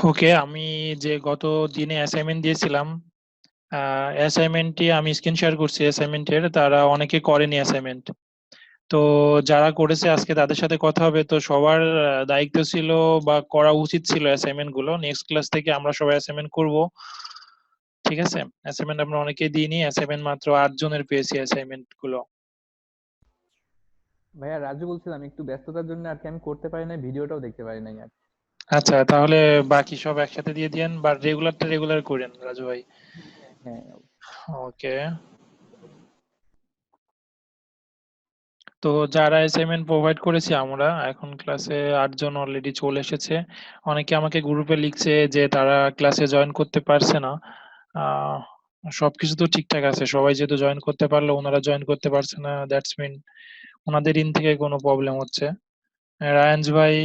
ওকে, আমি যে গত দিনে অ্যাসাইনমেন্ট দিয়েছিলাম, অ্যাসাইনমেন্টটি আমি স্ক্রিন শেয়ার করছি। অ্যাসাইনমেন্টের তারা অনেকে করেনি অ্যাসাইনমেন্ট। তো যারা করেছে আজকে তাদের সাথে কথা হবে। তো সবার দায়িত্ব ছিল বা করা উচিত ছিল অ্যাসাইনমেন্ট গুলো। নেক্সট ক্লাস থেকে আমরা সবাই অ্যাসাইনমেন্ট করব। ঠিক আছে? অ্যাসাইনমেন্ট আমরা অনেকেই দিইনি, অ্যাসাইনমেন্ট মাত্র 8 জনের পেয়েছি অ্যাসাইনমেন্ট গুলো। ভাইয়া, রাজু বলছিলাম, একটু ব্যস্ততার জন্য আর কি আমি করতে পারি নাই, ভিডিওটাও দেখতে পারি নাই আর। আচ্ছা, তাহলে বাকি সব একসাথে দিয়ে দিয়েন বা রেগুলারটা রেগুলার করেন রাজু ভাই। হ্যাঁ। ওকে। তো যারা অ্যাসাইনমেন্ট প্রোভাইড করেছি আমরা এখন ক্লাসে 8 জন অলরেডি চলে এসেছে। অনেকে আমাকে গ্রুপে লিখছে যে তারা ক্লাসে জয়েন করতে পারছে না। আহ, সবকিছু তো ঠিকঠাক আছে, সবাই যেহেতু জয়েন করতে পারলো, ওনারা জয়েন করতে পারছে না, দ্যাটস মিন ওনাদের ইন থেকে কোনো প্রবলেম হচ্ছে। রায়ানজ ভাই।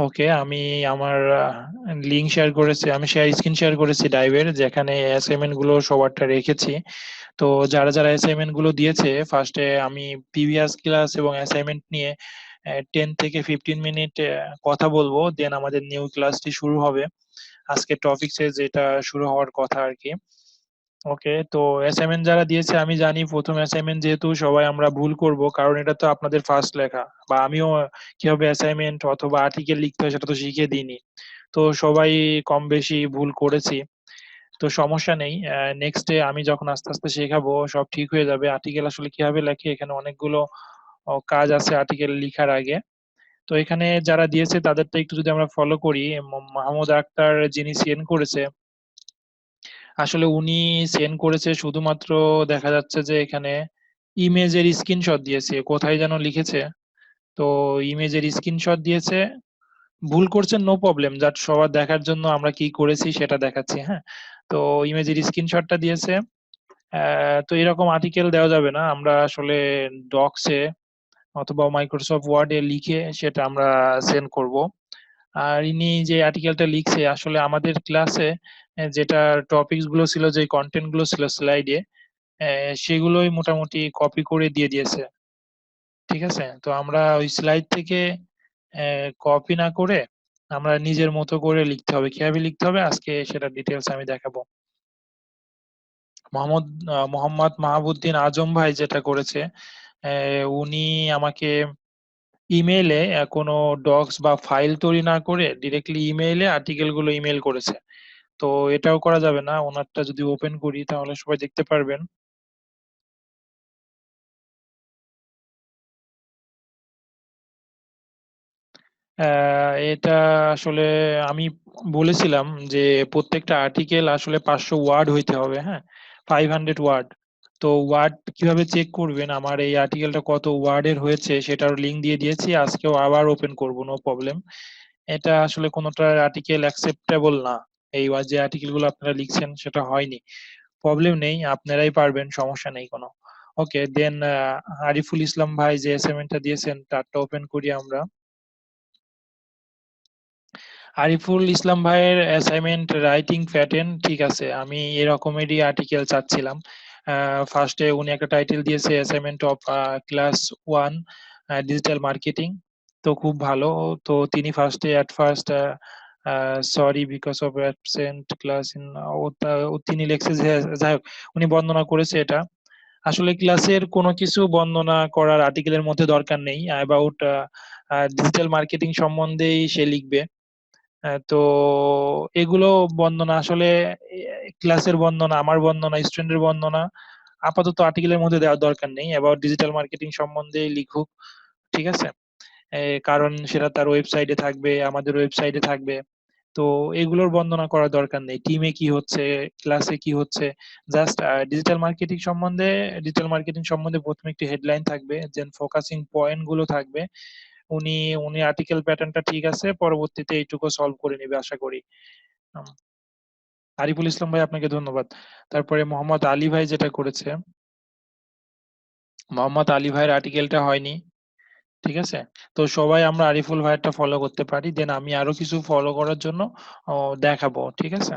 ওকে, আমি আমার লিঙ্ক শেয়ার করেছি, আমি স্ক্রিন শেয়ার করেছি ড্রাইভের, যেখানে অ্যাসাইনমেন্ট গুলো সবারটা রেখেছি। তো যারা যারা অ্যাসাইনমেন্ট গুলো দিয়েছে, ফার্স্টে আমি প্রিভিয়াস ক্লাস এবং অ্যাসাইনমেন্ট নিয়ে 10 থেকে 15 মিনিট কথা বলবো, দেন আমাদের নিউ ক্লাসটি শুরু হবে। আজকে টপিকসে যেটা শুরু হওয়ার কথা আর কি। ওকে, তো অ্যাসাইনমেন্ট যারা দিয়েছে, আমি জানি প্রথম অ্যাসাইনমেন্ট যেহেতু সবাই আমরা ভুল করব, কারণ এটা তো আপনাদের ফার্স্ট লেখা, বা আমিও কিভাবে অ্যাসাইনমেন্ট অথবা আর্টিকেল লিখতে হয় সেটা তো শিখিয়ে দিইনি। তো সবাই কম বেশি ভুল করেছি। তো সমস্যা নেই, নেক্সট ডে আমি যখন আস্তে আস্তে শেখাবো সব ঠিক হয়ে যাবে। আর্টিকেল আসলে কিভাবে লেখে, এখানে অনেকগুলো কাজ আছে আর্টিকেল লিখার আগে। তো এখানে যারা দিয়েছে তাদেরটা একটু যদি আমরা ফলো করি, মাহমুদ আক্তার যিনি সেন্ড করেছে, আসলে উনি সেন্ড করেছে শুধুমাত্র, দেখা যাচ্ছে যে এখানে ইমেজের স্ক্রিনশট দিয়েছে, কোথায় যেন লিখেছে। তো ইমেজের স্ক্রিনশট দিয়েছে, ভুল করছেন, নো প্রবলেম, জাস্ট সবার দেখার জন্য আমরা কি করেছি সেটা দেখাচ্ছি। হ্যাঁ, তো ইমেজের স্ক্রিনশটটা দিয়েছে। তো এরকম আর্টিকেল দেওয়া যাবে না, আমরা আসলে ডক্সে অথবা মাইক্রোসফট ওয়ার্ডে লিখে সেটা আমরা সেন্ড করব। আর ইনি যে আর্টিকেলটা লিখছে, আসলে আমাদের ক্লাসে যেটা টপিকস গুলো ছিল, যে কন্টেন্ট গুলো ছিল স্লাইডে, সেগুলোই মোটামুটি কপি করে দিয়ে দিয়েছে। ঠিক আছে, তো আমরা ওই স্লাইড থেকে কপি না করে আমরা নিজের মতো করে লিখতে হবে। কিভাবে লিখতে হবে আজকে সেটা ডিটেলস আমি দেখাবো। মোহাম্মদ মাহাবুদ্দিন আজম ভাই যেটা করেছে, উনি আমাকে ইমেইলে কোনো ডক্স বা ফাইল তৈরি না করে ডিরেক্টলি ইমেইলে আর্টিকেল গুলো ইমেইল করেছে। তো এটাও করা যাবে না, ওনারটা যদি ওপেন করি তাহলে সবাই দেখতে পারবেন। এটা আসলে আমি বলেছিলাম যে প্রত্যেকটা আর্টিকেল আসলে 500 ওয়ার্ড হইতে হবে। হ্যাঁ, 500 ওয়ার্ড। তো ওয়ার্ড কিভাবে চেক করবেন আমার এই আর্টিকেলটা কত ওয়ার্ডের হয়েছে সেটার লিঙ্ক দিয়ে দিয়েছি, আজকেও আবার ওপেন করব, নো প্রবলেম। এটা আসলে কোনোটা আর্টিকেল অ্যাকসেপ্টেবল না, এই যে আর্টিকেল গুলো আপনারা লিখছেন সেটা হয়নি। প্রবলেম নেই, আপনারাই পারবেন, সমস্যা নেই কোনো। ওকে, দেন আরিফুল ইসলাম ভাই যে অ্যাসাইনমেন্টটা দিয়েছেন তারটা ওপেন করি আমরা। আরিফুল ইসলাম ভাইয়ের অ্যাসাইনমেন্ট রাইটিং প্যাটার্ন ঠিক আছে, আমি এরকমেরই আর্টিকেল চাচ্ছিলাম। ফার্স্টে উনি একটা টাইটেল দিয়েছে, assignment of class 1 digital marketing. তো খুব ভালো। তো তিনি ফার্স্টে at first sorry because of absent class in, তিনি লিখছে যে, যাই হোক, উনি বর্ণনা করেছে এটা। আসলে ক্লাসের কোনো কিছু বর্ণনা করার আর্টিকেলের মধ্যে দরকার নেই, অ্যাবাউট ডিজিটাল মার্কেটিং সম্বন্ধেই সে লিখবে। তো এগুলো বর্ণনা আসলে ক্লাসের বর্ণনা, আমার বর্ণনা, স্টুডেন্টের বর্ণনা আপাতত আর্টিকেলের মধ্যে দেওয়ার দরকার নেই, অ্যাবাউট ডিজিটাল মার্কেটিং সম্বন্ধে লিখুক। ঠিক আছে, কারণ সেটা তার ওয়েবসাইটে থাকবে, আমাদের ওয়েবসাইটে থাকবে। তো এগুলোর বর্ণনা করার দরকার নেই, টিমে কি হচ্ছে, ক্লাসে কি হচ্ছে। জাস্ট ডিজিটাল মার্কেটিং সম্বন্ধে প্রথমে একটি হেডলাইন থাকবে, দেন ফোকাসিং পয়েন্ট গুলো থাকবে। উনি উনি আর্টিকেল প্যাটার্নটা ঠিক আছে, পরবর্তীতে এইটুকু সলভ করে নেবে আশা করি। উম, আরিফুল ইসলাম ভাই আপনাকে ধন্যবাদ। তারপরে মোহাম্মদ আলী ভাই যেটা করেছে, মোহাম্মদ আলী ভাইয়ের আর্টিকেলটা হয়নি। ঠিক আছে, তো সবাই আমরা আরিফুল ভাইয়েরটা ফলো করতে পারি, দেন আমি আরো কিছু ফলো করার জন্য দেখাবো। ঠিক আছে,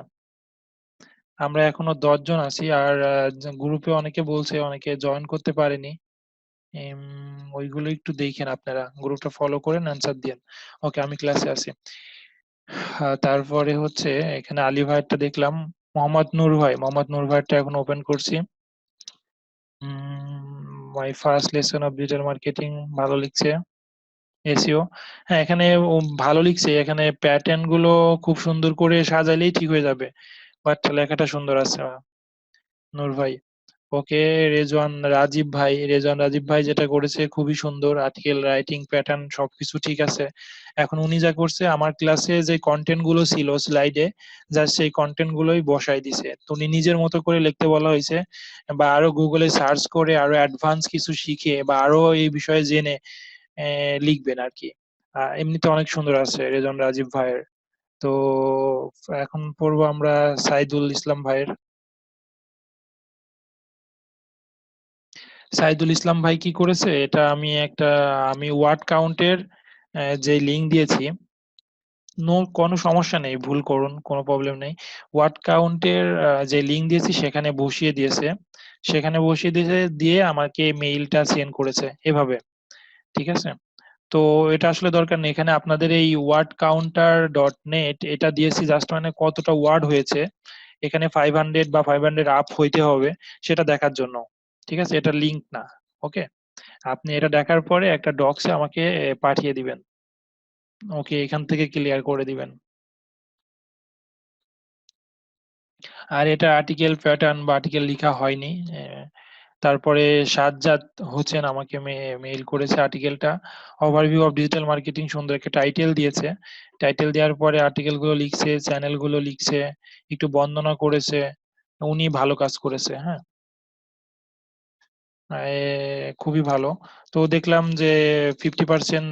আমরা এখনো 10 জন আছি, আর গ্রুপে অনেকে বলছে, অনেকে জয়েন করতে পারেনি। ওইগুলো একটু দেখেন, আপনারা গ্রুপটা ফলো করেন, অ্যান্সার দিয়েন। ওকে, আমি ক্লাসে আছি। তারপরে হচ্ছে এখানে আলী ভাইয়েরটা দেখলাম, মোহাম্মদ নূর ভাইয়েরটা এখন ওপেন করছি। My first lesson of digital marketing, ভালো লিখছে। এসইও, হ্যাঁ এখানে ও ভালো লিখছে, এখানে প্যাটার্ন গুলো খুব সুন্দর করে সাজাইলেই ঠিক হয়ে যাবে, বাট লেখাটা সুন্দর আছে নূর ভাই। ওকে, রেজওয়ান রাজীব ভাই যেটা করেছে খুবই সুন্দর, আর্টিকেল রাইটিং প্যাটার্ন সবকিছু ঠিক আছে। এখন উনি যা করছে, আমার ক্লাসে যে কন্টেন্ট গুলো ছিল স্লাইডে, জাস্ট সেই কন্টেন্ট গুলোই বসাই দিছে, তো উনি নিজের মতো করে লিখতে বলা হয়েছে, বা আরো গুগলে সার্চ করে আরো অ্যাডভান্স কিছু শিখে বা আরো এই বিষয়ে জেনে লিখবেন আর কি। এমনিতে অনেক সুন্দর আছে রেজন রাজীব ভাইয়ের। তো এখন পড়বো আমরা সাইদুল ইসলাম ভাইয়ের। সাইদুল ইসলাম ভাই কি করেছে, এটা আমি ওয়ার্ড কাউন্টের যে লিঙ্ক দিয়েছি, কোনো সমস্যা নেই, ভুল করুন, কোনো প্রবলেম নেই। ওয়ার্ড কাউন্টের যে লিঙ্ক দিয়েছি সেখানে বসিয়ে দিয়েছে, দিয়ে আমাকে মেইলটা সেন্ড করেছে এভাবে, ঠিক আছে। তো এটা আসলে দরকার নেই, এখানে আপনাদের এই ওয়ার্ড কাউন্টার ডট নেট এটা দিয়েছি জাস্ট মানে কতটা ওয়ার্ড হয়েছে, এখানে 500 বা 500 আপ হইতে হবে সেটা দেখার জন্য, ঠিক আছে, এটা লিঙ্ক না। ওকে, আপনি এটা দেখার পরে একটা ডক্সে আমাকে পাঠিয়ে দিবেন। ওকে, এখান থেকে ক্লিয়ার করে দিবেন। আর এটা আর্টিকেল প্যাটার্ন বা আর্টিকেল লেখা হয়নি। তারপরে সাজ্জাদ হোসেন আমাকে মেইল করেছে আর্টিকেলটা, ওভারভিউ অফ ডিজিটাল মার্কেটিং, সুন্দর একটা টাইটেল দিয়েছে। টাইটেল দেওয়ার পরে আর্টিকেল গুলো লিখছে, চ্যানেল গুলো লিখছে, একটু বর্ণনা করেছে, উনি ভালো কাজ করেছে, হ্যাঁ। খুবই ভালো। তো দেখলাম যে 50%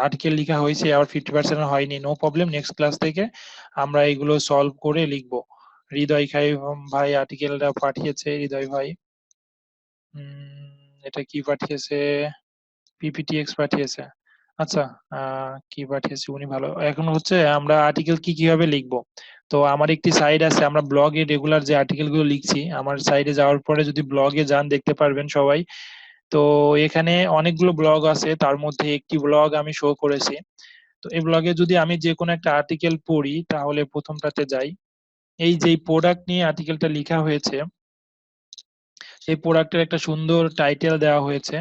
আর্টিকেল লেখা হয়েছে, আবার 50% হয়নি, নো প্রবলেম, নেক্সট ক্লাস থেকে আমরা এগুলো সলভ করে লিখবো। হৃদয় খাই ভাই আর্টিকেলটা পাঠিয়েছে, হৃদয় ভাই। এটা কি পাঠিয়েছে, পিপিটিএক্স পাঠিয়েছে। আচ্ছা, কি পাঠিয়েছে উনি, ভালো। এখন হচ্ছে আমরা আর্টিকেল কিভাবে লিখবো। তো আমার একটি সাইট আছে, আমরা ব্লগে রেগুলার যে আর্টিকেল গুলো লিখছি, আমার সাইটে যাওয়ার পরে যদি ব্লগে যান দেখতে পারবেন সবাই। তো এখানে অনেকগুলো ব্লগ আছে, তার মধ্যে একটি ব্লগ আমি শো করেছি। তো এই ব্লগে যদি আমি যে কোনো একটা আর্টিকেল পড়ি, তাহলে প্রথমটাতে যাই, এই যে প্রোডাক্ট নিয়ে আর্টিকেলটা লেখা হয়েছে, এই প্রোডাক্টের একটা সুন্দর টাইটেল দেওয়া হয়েছে।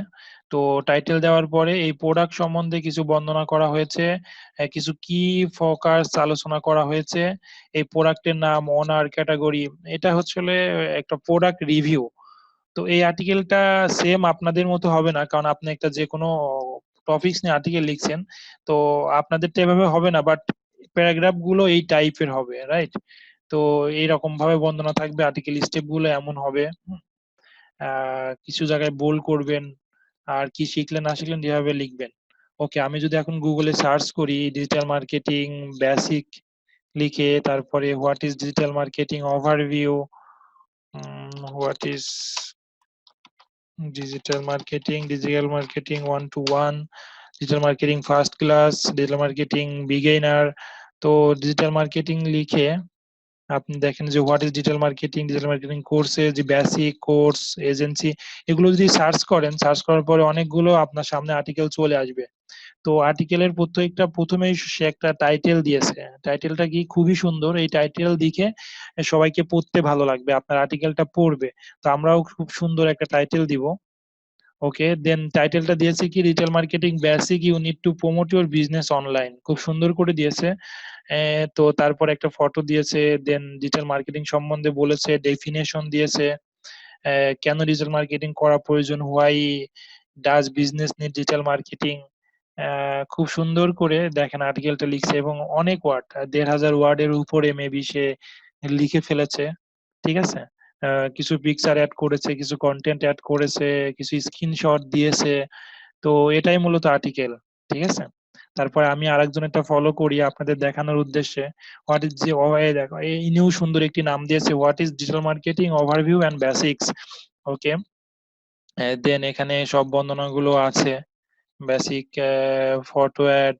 তো টাইটেল দেওয়ার পরে এই প্রোডাক্ট সম্বন্ধে কিছু বর্ণনা করা হয়েছে, কিছু কি ফোকাস আলোচনা করা হয়েছে, এই প্রোডাক্টের নাম, ওনার, ক্যাটাগরি, এটা হচ্ছে একটা প্রোডাক্ট রিভিউ। তো এই আর্টিকেলটা সেম আপনাদের মতো হবে না, কারণ আপনি একটা যে কোনো টপিকস নিয়ে আর্টিকেল লিখছেন, তো আপনাদেরটা এভাবে হবে না, বাট প্যারাগ্রাফ গুলো এই টাইপের হবে, রাইট। তো এইরকম ভাবে বর্ণনা থাকবে, আর্টিকেল স্টেপ গুলো এমন হবে। কিছু জায়গায় বোল্ড করবেন, আর কি শিখলেন না শিখলেন যেভাবে লিখবেন। ওকে, আমি যদি এখন গুগলে সার্চ করি ডিজিটাল মার্কেটিং বেসিক লিখে, তারপরে what is digital marketing overview, what is digital marketing 1 to 1, digital marketing first class, digital marketing beginner. তো ডিজিটাল মার্কেটিং লিখে আপনি দেখেন যে হোয়াট ইজ ডিজিটাল মার্কেটিং কোর্সে যে বেসিক কোর্স, এজেন্সি, এগুলো যদি সার্চ করেন, সার্চ করার পরে অনেকগুলো আপনার সামনে আর্টিকেল চলে আসবে। তো আর্টিকেলের প্রত্যেকটা প্রথমেই সে একটা টাইটেল দিয়েছে, টাইটেলটা কি খুবই সুন্দর, এই টাইটেল দেখে সবাইকে পড়তে ভালো লাগবে, আপনার আর্টিকেলটা পড়বে। তো আমরাও খুব সুন্দর একটা টাইটেল দিব। ওকে, দেন টাইটেলটা দিয়েছে কি, retail marketing basic, you need to promote your business online, খুব সুন্দর করে দিয়েছে। তো তারপর একটা ফটো দিয়েছে, দেন ডিজিটাল মার্কেটিং সম্বন্ধে বলেছে, ডেফিনেশন দিয়েছে, কেন ডিজিটাল মার্কেটিং করা প্রয়োজন, why does business need digital marketing. খুব সুন্দর করে দেখেন আর্টিকেলটা লিখছে, এবং অনেক ওয়ার্ড, 1500 ওয়ার্ডের উপরে মেবি সে লিখে ফেলেছে, ঠিক আছে। কিছু পিকচার অ্যাড করেছে, কিছু কন্টেন্ট অ্যাড করেছে, কিছু স্ক্রিনশট দিয়েছে। তো এটাই মূলত আর্টিকেল, ঠিক আছে। তারপরে আমি আরেকজনেরটা ফলো করি আপনাদের দেখানোর উদ্দেশ্যে। হোয়াট ইজ যে দেখো, ইনিও সুন্দর একটি নাম দিয়েছে, what is digital marketing overview and basics. Okay, then এখানে সব বর্ণনাগুলো আছে, basic, photo ad,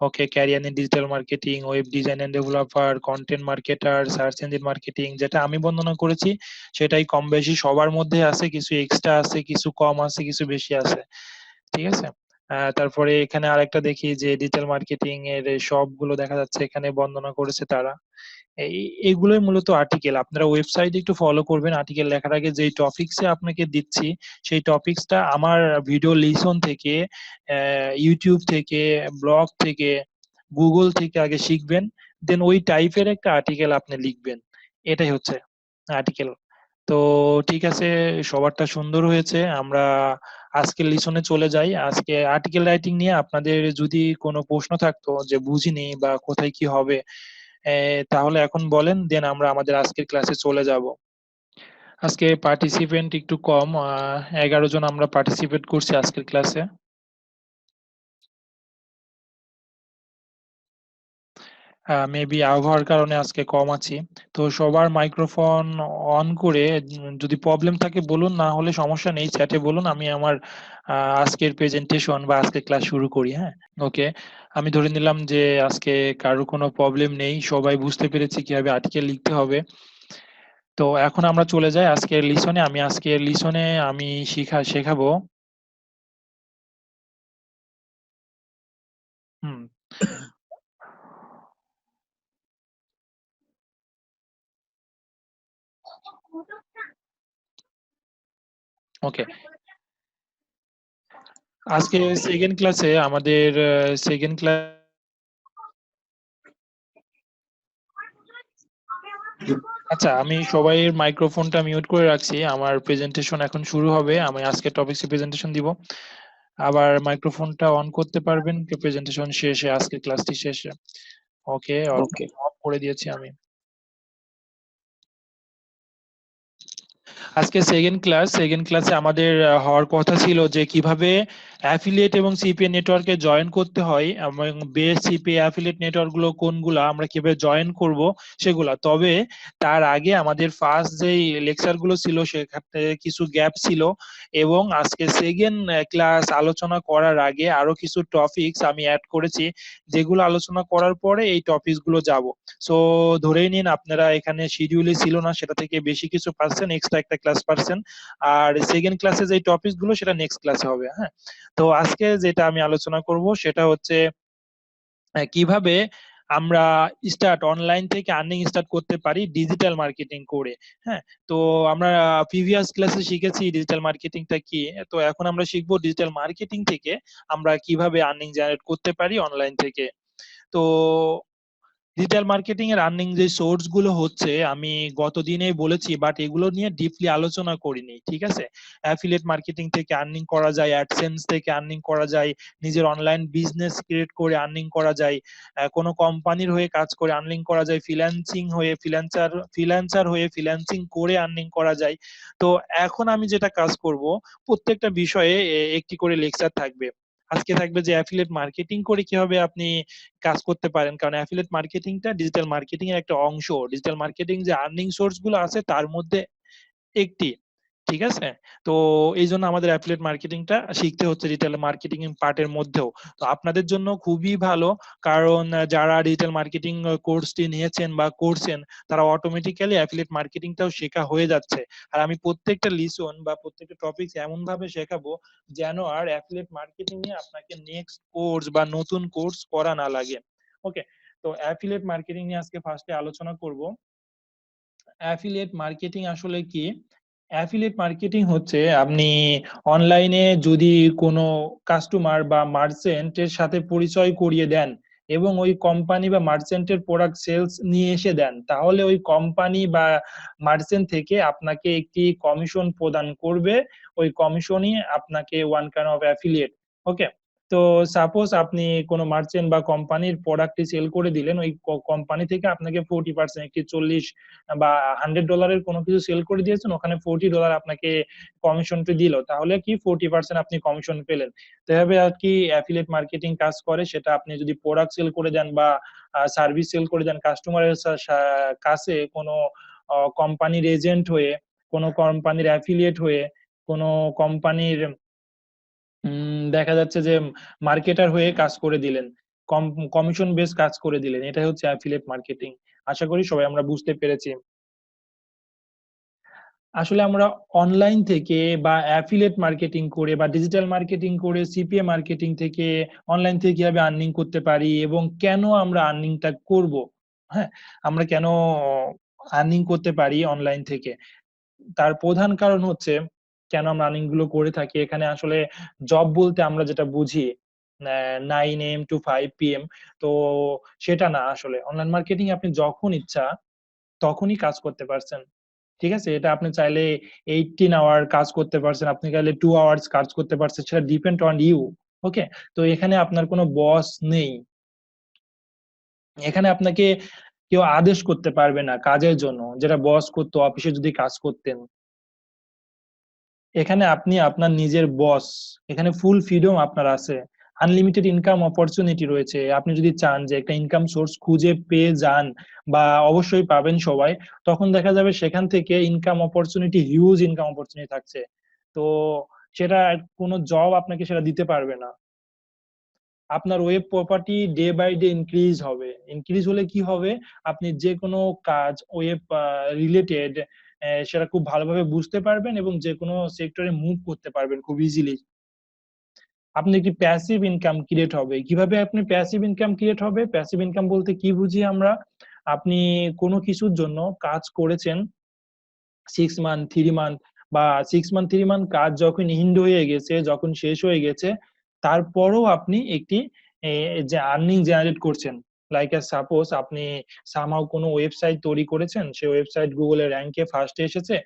okay, career in digital marketing, web design and developer, content marketer, search engine marketing, যেটা আমি বর্ণনা করেছি সেটাই কম বেশি সবার মধ্যে আছে, কিছু এক্সট্রা আছে, কিছু কম আছে, কিছু বেশি আছে। ঠিক আছে। তারপরে এখানে আরেকটা দেখি যে ডিজিটাল মার্কেটিং এর সবগুলো দেখা যাচ্ছে এখানে বর্ণনা করেছে তারা। এগুলোই মূলত আর্টিকেল। আপনারা ওয়েবসাইটে একটু ফলো করবেন, আর্টিকেল লেখার আগে যেই টপিকসে আপনাকে দিচ্ছি সেই টপিকসটা আমার ভিডিও লিসন থেকে, ইউটিউব থেকে, ব্লগ থেকে, গুগল থেকে আগে শিখবেন, দেন ওই টাইপের একটা আর্টিকেল আপনি লিখবেন। এটাই হচ্ছে আর্টিকেল। তো ঠিক আছে, সবারটা সুন্দর হয়েছে। আমরা আজকের লিসনে চলে যাই। আজকে আর্টিকেল রাইটিং নিয়ে আপনাদের যদি কোনো প্রশ্ন থাকতো যে বুঝিনি বা কোথায় কি হবে, তাহলে এখন বলেন, দেন আমরা আমাদের আজকের ক্লাসে চলে যাব। আজকে পার্টিসিপেন্ট একটু কম, 11 জন আমরা পার্টিসিপেট করছি আজকের ক্লাসে। মেবি আবহাওয়ার কারণে আজকে কম আছি। তো সবার মাইক্রোফোন অন করে যদি প্রবলেম থাকে বলুন, না হলে সমস্যা নেই, চ্যাটে বলুন, আমি আমার আজকের প্রেজেন্টেশন বা আজকের ক্লাস শুরু করি। হ্যাঁ, ওকে। আমি ধরে নিলাম যে আজকে কারো কোনো প্রবলেম নেই, সবাই বুঝতে পেরেছি কিভাবে আর্টিকেল লিখতে হবে। তো এখন আমরা চলে যাই আজকের লিসনে। আমি আজকের লিসনে আমি শেখাবো। হুম। ওকে, আজকে সেকেন্ড ক্লাসে আমাদের সেকেন্ড ক্লাস। আচ্ছা, আমি সবাই মাইক্রোফোনটা মিউট করে রাখছি, আমার প্রেজেন্টেশন এখন শুরু হবে, আমি আজকে টপিকসে প্রেজেন্টেশন দিব। আবার মাইক্রোফোনটা অন করতে পারবেন প্রেজেন্টেশন শেষে, আজকের ক্লাসটি শেষে। ওকে, ওকে। অফ করে দিয়েছি আমি। আজকে সেকেন্ড ক্লাসে আমাদের হওয়ার কথা ছিল যে কিভাবে অ্যাফিলিয়েট এবং সিপিএ নেটওয়ার্কে জয়েন করতে হয়, এবং বেস্ট সিপিএ অ্যাফিলিয়েট নেটওয়ার্ক গুলো কোনগুলা, আমরা কিভাবে জয়েন করব সেগুলা। তবে তার আগে আমাদের ফার্স্ট যেই লেকচার গুলো ছিল সেখানে কিছু গ্যাপ ছিল, এবং আজকে সেকেন্ড ক্লাস আলোচনা করার আগে আরো কিছু টপিকস আমি অ্যাড করেছি, যেগুলো আলোচনা করার পরে এই টপিকস গুলো যাব। সো ধরেই নিন আপনারা এখানে শিডিউলে ছিল না, সেটা থেকে বেশি কিছু পাচ্ছেন, এক্সট্রা একটা ক্লাস পাচ্ছেন। আর সেকেন্ড ক্লাসে যে টপিকস গুলো সেটা নেক্সট ক্লাসে হবে। হ্যাঁ, তো আজকে যেটা আমি আলোচনা করব সেটা হচ্ছে কিভাবে আমরা অনলাইন থেকে আর্নিং স্টার্ট করতে পারি ডিজিটাল মার্কেটিং করে। হ্যাঁ, তো আমরা প্রিভিয়াস ক্লাসে শিখেছি ডিজিটাল মার্কেটিংটা কি, তো এখন আমরা শিখবো ডিজিটাল মার্কেটিং থেকে আমরা কিভাবে আর্নিং জেনারেট করতে পারি অনলাইন থেকে। তো ডিজিটাল মার্কেটিং এর আর্নিং যে সোর্স গুলো হচ্ছে আমি গত দিনেই বলেছি, বাট এগুলো নিয়ে ডিপলি আলোচনা করিনি। ঠিক আছে, অ্যাফিলিয়েট মার্কেটিং থেকে আর্নিং করা যায়, অ্যাডসেন্স থেকে আর্নিং করা যায়, নিজের অনলাইন বিজনেস ক্রিয়েট করে আর্নিং করা যায়, কোনো কোম্পানির হয়ে কাজ করে আর্নিং করা যায়, ফ্রিল্যান্সার হয়ে ফ্রিল্যান্সিং করে আর্নিং করা যায়। তো এখন আমি যেটা কাজ করব, প্রত্যেকটা বিষয়ে একটি করে লেকচার থাকবে। আজকে থাকবে যে অ্যাফিলিয়েট মার্কেটিং করে কিভাবে আপনি কাজ করতে পারেন, কারণ অ্যাফিলিয়েট মার্কেটিংটা ডিজিটাল মার্কেটিং এর একটা অংশ, ডিজিটাল মার্কেটিং যে আর্নিং সোর্স গুলো আছে তার মধ্যে একটি। ঠিক আছে, তো এই জন্য আমাদের অ্যাফিলিয়েট মার্কেটিংটা শিখতে হচ্ছে ডিজিটাল মার্কেটিং পার্টের মধ্যেও। তো আপনাদের জন্য খুবই ভালো, কারণ যারা ডিজিটাল মার্কেটিং কোর্সটি নিয়েছেন বা করছেন তারা অটোমেটিক্যালি অ্যাফিলিয়েট মার্কেটিংটাও শেখা হয়ে যাচ্ছে। আর আমি প্রত্যেকটা লিসন বা প্রত্যেকটা টপিক এমন ভাবে শেখাবো যেন আর অ্যাফিলিয়েট মার্কেটিং নিয়ে আপনাকে নেক্সট কোর্স বা নতুন কোর্স করা না লাগে। ওকে, তো অ্যাফিলিয়েট মার্কেটিং নিয়ে আজকে ফার্স্টে আলোচনা করব। অ্যাফিলিয়েট মার্কেটিং আসলে কি? অ্যাফিলিয়েট মার্কেটিং হচ্ছে আপনি অনলাইনে যদি কোনো কাস্টমার বা মার্চেন্টের সাথে পরিচয় করিয়ে দেন এবং ওই কোম্পানি বা মার্চেন্টের প্রোডাক্ট সেলস নিয়ে এসে দেন, তাহলে ওই কোম্পানি বা মার্চেন্ট থেকে আপনাকে একটি কমিশন প্রদান করবে। ওই কমিশনই আপনাকে ওয়ান কাইন্ড অফ অ্যাফিলিয়েট। ওকে, তো সাপোজ আপনি কোনো মার্চেন্ট বা কোম্পানির প্রোডাক্টটি সেল করে দিলেন, ওই কোম্পানি থেকে আপনাকে 40%, একটি 40 বা $100 কোনো কিছু সেল করে দিয়েছেন, ওখানে $40 আপনাকে কমিশনটি দিল, তাহলে কি 40% আপনি কমিশন পেলেন। তো এভাবে আর কি অ্যাফিলিয়েট মার্কেটিং কাজ করে। সেটা আপনি যদি প্রোডাক্ট সেল করে দেন বা সার্ভিস সেল করে দেন কাস্টমারের কাছে, কোনো কোম্পানির এজেন্ট হয়ে, কোনো কোম্পানির অ্যাফিলিয়েট হয়ে, কোনো কোম্পানির দেখা যাচ্ছে যে মার্কেটার হয়ে কাজ করে দিলেন। কমিশন বেস কাজ করে দিলেন। এটাই হচ্ছে অ্যাফিলিয়েট মার্কেটিং। আশা করি সবাই আমরা বুঝতে পেরেছি। আসলে আমরা অনলাইন থেকে বা অ্যাফিলিয়েট মার্কেটিং করে বা ডিজিটাল মার্কেটিং করে সিপিএ মার্কেটিং থেকে অনলাইন থেকে কিভাবে আর্নিং করতে পারি এবং কেন আমরা আর্নিংটা করব, হ্যাঁ? আমরা কেন আর্নিং করতে পারি অনলাইন থেকে? তার প্রধান কারণ হচ্ছে কেন আমরা আর্নিং গুলো করে থাকি। এখানে আসলে জব বলতে আমরা যেটা বুঝি 9 AM to 5 PM, তো সেটা না আসলে। অনলাইন মার্কেটিং আপনি যখন ইচ্ছা তখনই কাজ করতে পারছেন। ঠিক আছে? এটা আপনি চাইলে 18 আওয়ার কাজ করতে পারছেন। আপনি চাইলে 2 আওয়ার্স কাজ করতে পারছেন। সেটা ডিপেন্ড অন ইউ। ওকে? তো এখানে আপনার কোনো বস নেই। এখানে আপনাকে কেউ আদেশ করতে পারবে না কাজের জন্য। যেটা বস করতো অফিসে যদি কাজ করতেন। এখানে আপনি আপনার নিজের বস। এখানে ফুল ফ্রিডম আপনার আছে। আনলিমিটেড ইনকাম অপরচুনিটি রয়েছে। আপনি যদি চান যে একটা ইনকাম সোর্স খুঁজে পেয়ে যান বা অবশ্যই পাবেন সবাই, তখন দেখা যাবে সেখান থেকে income opportunity, huge income opportunity থাকছে। তো সেটা কোনো জব আপনাকে সেটা দিতে পারবে না। আপনার web property day by day increase হবে। ইনক্রিজ হলে কি হবে? আপনি যেকোনো কাজ ওয়েব রিলেটেড সেটা খুব ভালোভাবে বুঝতে পারবেন এবং যেকোনো সেক্টরে মুভ করতে পারবেন খুব ইজিলি। আপনি একটি প্যাসিভ ইনকাম ক্রিয়েট হবে। কিভাবে আপনি প্যাসিভ ইনকাম ক্রিয়েট হবে? প্যাসিভ ইনকাম বলতে কি বুঝি আমরা? আপনি কোনো কিছুর জন্য কাজ করেছেন 6 মান্থ, 3 মান্থ বা 6 মান্থ, 3 মান্থ কাজ যখন এন্ড হয়ে গেছে, যখন শেষ হয়ে গেছে, তারপরও আপনি একটি এ যে আর্নিং জেনারেট করছেন। লাইক সাপোজ আপনি সামহাউ কোনো ওয়েবসাইট তৈরি করেছেন, সেই ওয়েবসাইট Google এর র‍্যাংকে ফার্স্ট এ এসেছে।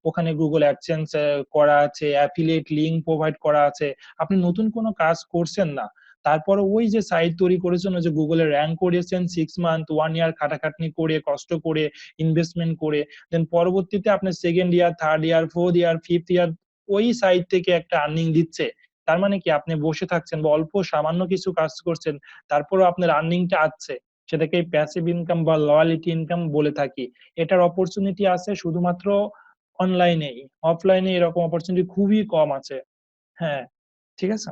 ওখানে Google AdSense করা আছে, অ্যাফিলিয়েট লিংক প্রোভাইড করা আছে। আপনি নতুন কোনো কাজ করছেন না। তারপরে ওই যে সাইট তৈরি করেছেন, ওই যে Google এ র‍্যাংক করিয়েছেন 6 মান্থ, 1 ইয়ার খাটাখাটনি করে, কষ্ট করে, ইনভেস্টমেন্ট করে, দেন পরবর্তীতে আপনার 2nd ইয়ার, 3rd ইয়ার, 4th ইয়ার, 5th ইয়ার ওই সাইট থেকে একটা আর্নিং দিচ্ছে। তার মানে কি আপনি বসে থাকছেন বা অল্প সামান্য কিছু কাজ করছেন, তারপরেও আপনার আর্নিংটা আসছে। সেটাকে প্যাসিভ ইনকাম বা লয়ালিটি ইনকাম বলে থাকি। এটার অপরচুনিটি আছে শুধুমাত্র অনলাইনেই। অফলাইনে এরকম অপরচুনিটি খুবই কম আছে। হ্যাঁ, ঠিক আছে?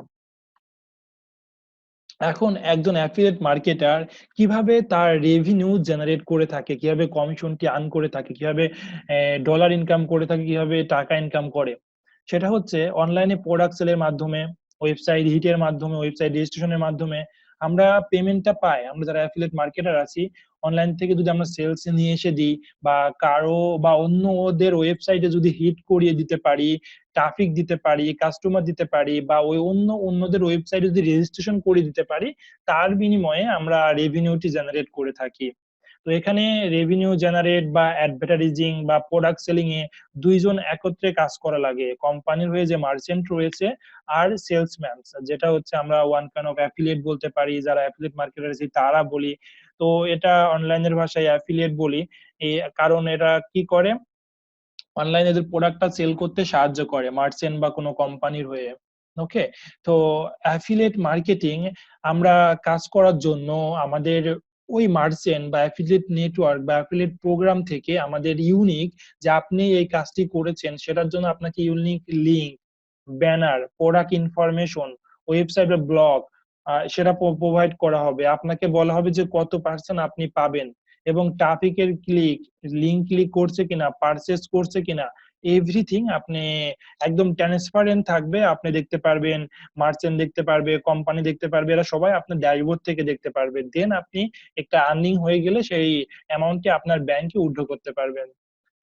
এখন একজন অ্যাফিলিয়েট মার্কেটার কিভাবে তার রেভিনিউ জেনারেট করে থাকে, কিভাবে কমিশনটি আর্ন করে থাকে, কিভাবে ডলার ইনকাম করে থাকে, কিভাবে টাকা ইনকাম করে? সেটা হচ্ছে অনলাইনে প্রোডাক্ট সেলের মাধ্যমে, ওয়েবসাইট হিটের মাধ্যমে, ওয়েবসাইট রেজিস্ট্রেশনের মাধ্যমে আমরা পেমেন্টটা পাই। আমরা যারা অ্যাফিলিয়েট মার্কেটার আছি, অনলাইন থেকে যদি আমরা সেলস এ নিয়ে এসে দিই বা কারো বা অন্য ওদের ওয়েবসাইটে যদি হিট করিয়ে দিতে পারি, ট্রাফিক দিতে পারি, কাস্টমার দিতে পারি বা ওই অন্যদের ওয়েবসাইটে যদি রেজিস্ট্রেশন করে দিতে পারি, তার বিনিময়ে আমরা রেভিনিউটি জেনারেট করে থাকি। তো এখানে রেভিনিউ জেনারেট বা অ্যাডভার্টাইজিং বা প্রোডাক্ট সেলিং এ ২ জন একত্রে কাজ করা লাগে। কোম্পানির হয়ে যে মার্চেন্ট রয়েছে আর সেলসম্যান, যেটা হচ্ছে আমরা ওয়ান কাইন্ড অফ অ্যাফিলিয়েট বলতে পারি। যারা অ্যাফিলিয়েট মার্কেটার আছি তারা বলি। তো এটা অনলাইনের ভাষায় অ্যাফিলিয়েট বলি। কারণ এরা কি করে? অনলাইনে এদের প্রোডাক্টটা সেল করতে সাহায্য করে মার্চেন্ট বা কোনো কোম্পানির হয়ে। ওকে? তো অ্যাফিলিয়েট মার্কেটিং আমরা কাজ করার জন্য আমাদের ওই মার্চেন্ট বা অ্যাফিলিয়েট নেটওয়ার্ক বা অ্যাফিলিয়েট প্রোগ্রাম থেকে আমাদের ইউনিক যে আপনি এই কাজটি করেছেন সেটার জন্য আপনাকে unique link, banner, product information, website বা ব্লগ সেটা প্রোভাইড করা হবে। আপনাকে বলা হবে যে কত পার্সেন্ট আপনি পাবেন এবং ট্রাফিকের ক্লিক, লিংক ক্লিক করছে কিনা, পারচেজ করছে কিনা, এভরিথিং আপনি একদম ট্রান্সপারেন্ট থাকবে। আপনি দেখতে পারবেন, মার্চেন্ট দেখতে পারবে, কোম্পানি দেখতে পারবে। এরা সবাই আপনার ড্যাশবোর্ড থেকে দেখতে পারবে। দেন আপনি একটা আর্নিং হয়ে গেলে সেই অ্যামাউন্টটি আপনার ব্যাংকে উইথড্র করতে পারবেন।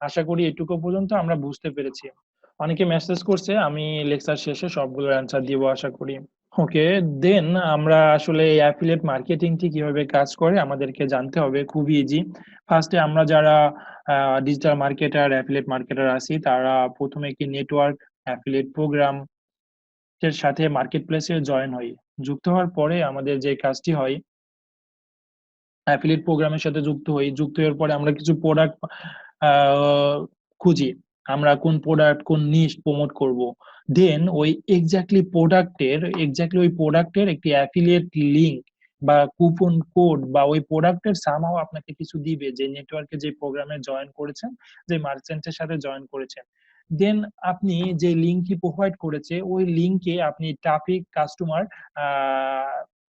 আশা করি এটুকু পর্যন্ত আমরা বুঝতে পেরেছি। অনেকে মেসেজ করছে, আমি লেকচার শেষে সবগুলোর অ্যান্সার দিব আশা করি। ওকে, দেন আমরা আসলে এই অ্যাফিলিয়েট মার্কেটিংটি কিভাবে কাজ করে আমাদেরকে জানতে হবে। খুবই ইজি। ফার্স্টে আমরা যারা ডিজিটাল মার্কেটার, অ্যাফিলিয়েট মার্কেটার আছি তারা ১ম এ একটি নেটওয়ার্ক অ্যাফিলিয়েট প্রোগ্রাম এর সাথে মার্কেট প্লেসে জয়েন হই। যুক্ত হওয়ার পরে আমাদের যে কাজটি হয়, অ্যাফিলিয়েট প্রোগ্রামের সাথে যুক্ত হই। যুক্ত হওয়ার পরে আমরা কিছু প্রোডাক্ট আ খুঁজি। আমরা কোন প্রোডাক্ট, কোন নিশ প্রমোট করব। দেন ওই এক্সাক্টলি ওই প্রোডাক্টের একটি অ্যাফিলিয়েট লিংক বা কুপন কোড বা ওই প্রোডাক্টের সামহাউ আপনাকে কিছু দিবে যে নেটওয়ার্কে যে প্রোগ্রামে জয়েন করেছেন, যে মার্চেন্টের সাথে জয়েন করেছেন। দেন আপনি যে লিংকটি প্রোভাইড করেছে ওই লিংকে আপনি ট্রাফিক, কাস্টমার আ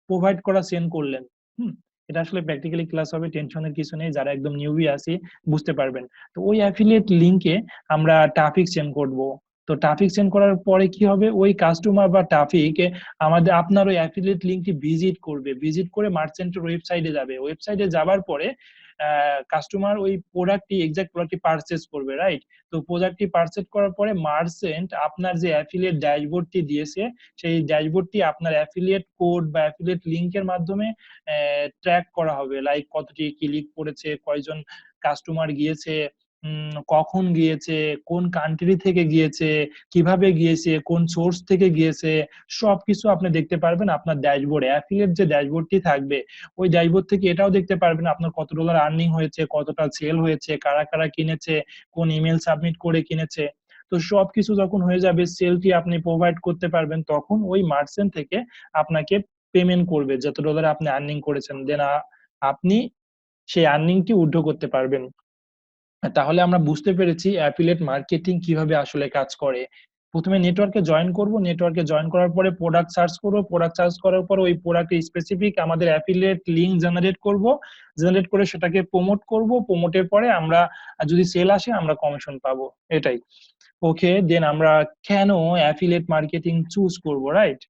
প্রোভাইড করা সেন্ড করলেন। এটা আসলে প্র্যাকটিক্যালি ক্লাস হবে, টেনশনের কিছু নেই, যারা একদম নিউবি আছি বুঝতে পারবেন। তো ওই অ্যাফিলিয়েট লিংকে আমরা ট্রাফিক সেন্ড করব। তো ট্রাফিক সেন্ড করার পরে কি হবে, ওই কাস্টমার বা ট্রাফিক আমাদের আপনার ওই অ্যাফিলিয়েট লিংকটি ভিজিট করবে, ভিজিট করে মার্চেন্টের ওয়েবসাইটে যাবে, ওয়েবসাইটে যাবার পরে কাস্টমার ওই প্রোডাক্টটি এক্সাক্ট প্রোডাক্টটি পারচেজ করবে, রাইট? তো প্রোডাক্টটি পারচেজ করার পরে মার্চেন্ট আপনার যে অ্যাফিলিয়েট ড্যাশবোর্ডটি দিয়েছে, সেই ড্যাশবোর্ডটি আপনার অ্যাফিলিয়েট কোড বা অ্যাফিলিয়েট লিংকের মাধ্যমে ট্র্যাক করা হবে, লাইক কতটি ক্লিক করেছে, কয়জন কাস্টমার গিয়েছে, কখন গিয়েছে, কোন কান্ট্রি থেকে গিয়েছে, কিভাবে গিয়েছে, কোন সোর্স থেকে গিয়েছে, সবকিছু আপনি দেখতে পারবেন আপনার ড্যাশবোর্ডে। অ্যাফিলিয়েট যে ড্যাশবোর্ডটি থাকবে, ওই ড্যাশবোর্ড থেকে এটাও দেখতে পারবেন আপনার কত ডলার আর্নিং হয়েছে, কতটা সেল হয়েছে, কারা কারা কিনেছে, কোন ইমেল সাবমিট করে কিনেছে। তো সবকিছু যখন হয়ে যাবে, সেলটি আপনি প্রোভাইড করতে পারবেন, তখন ওই মার্চেন্ট থেকে আপনাকে পেমেন্ট করবে যত ডলার আপনি আর্নিং করেছেন, দেন আপনি সেই আর্নিংটি উইথড্র করতে পারবেন। তাহলে আমরা বুঝতে পেরেছি অ্যাফিলিয়েট মার্কেটিং কিভাবে আসলে কাজ করে। প্রথমে নেটওয়ার্কে জয়েন করব, নেটওয়ার্কে জয়েন করার পরে প্রোডাক্ট সার্চ করব, প্রোডাক্ট সার্চ করার পর ওই প্রোডাক্টের স্পেসিফিক আমাদের অ্যাফিলিয়েট লিংক জেনারেট করব, জেনারেট করে সেটাকে প্রমোট করব, প্রমোটের পরে আমরা যদি সেল আসে আমরা কমিশন পাবো, এটাই। ওকে, দেন আমরা কেন অ্যাফিলিয়েট মার্কেটিং চুজ করব, রাইট?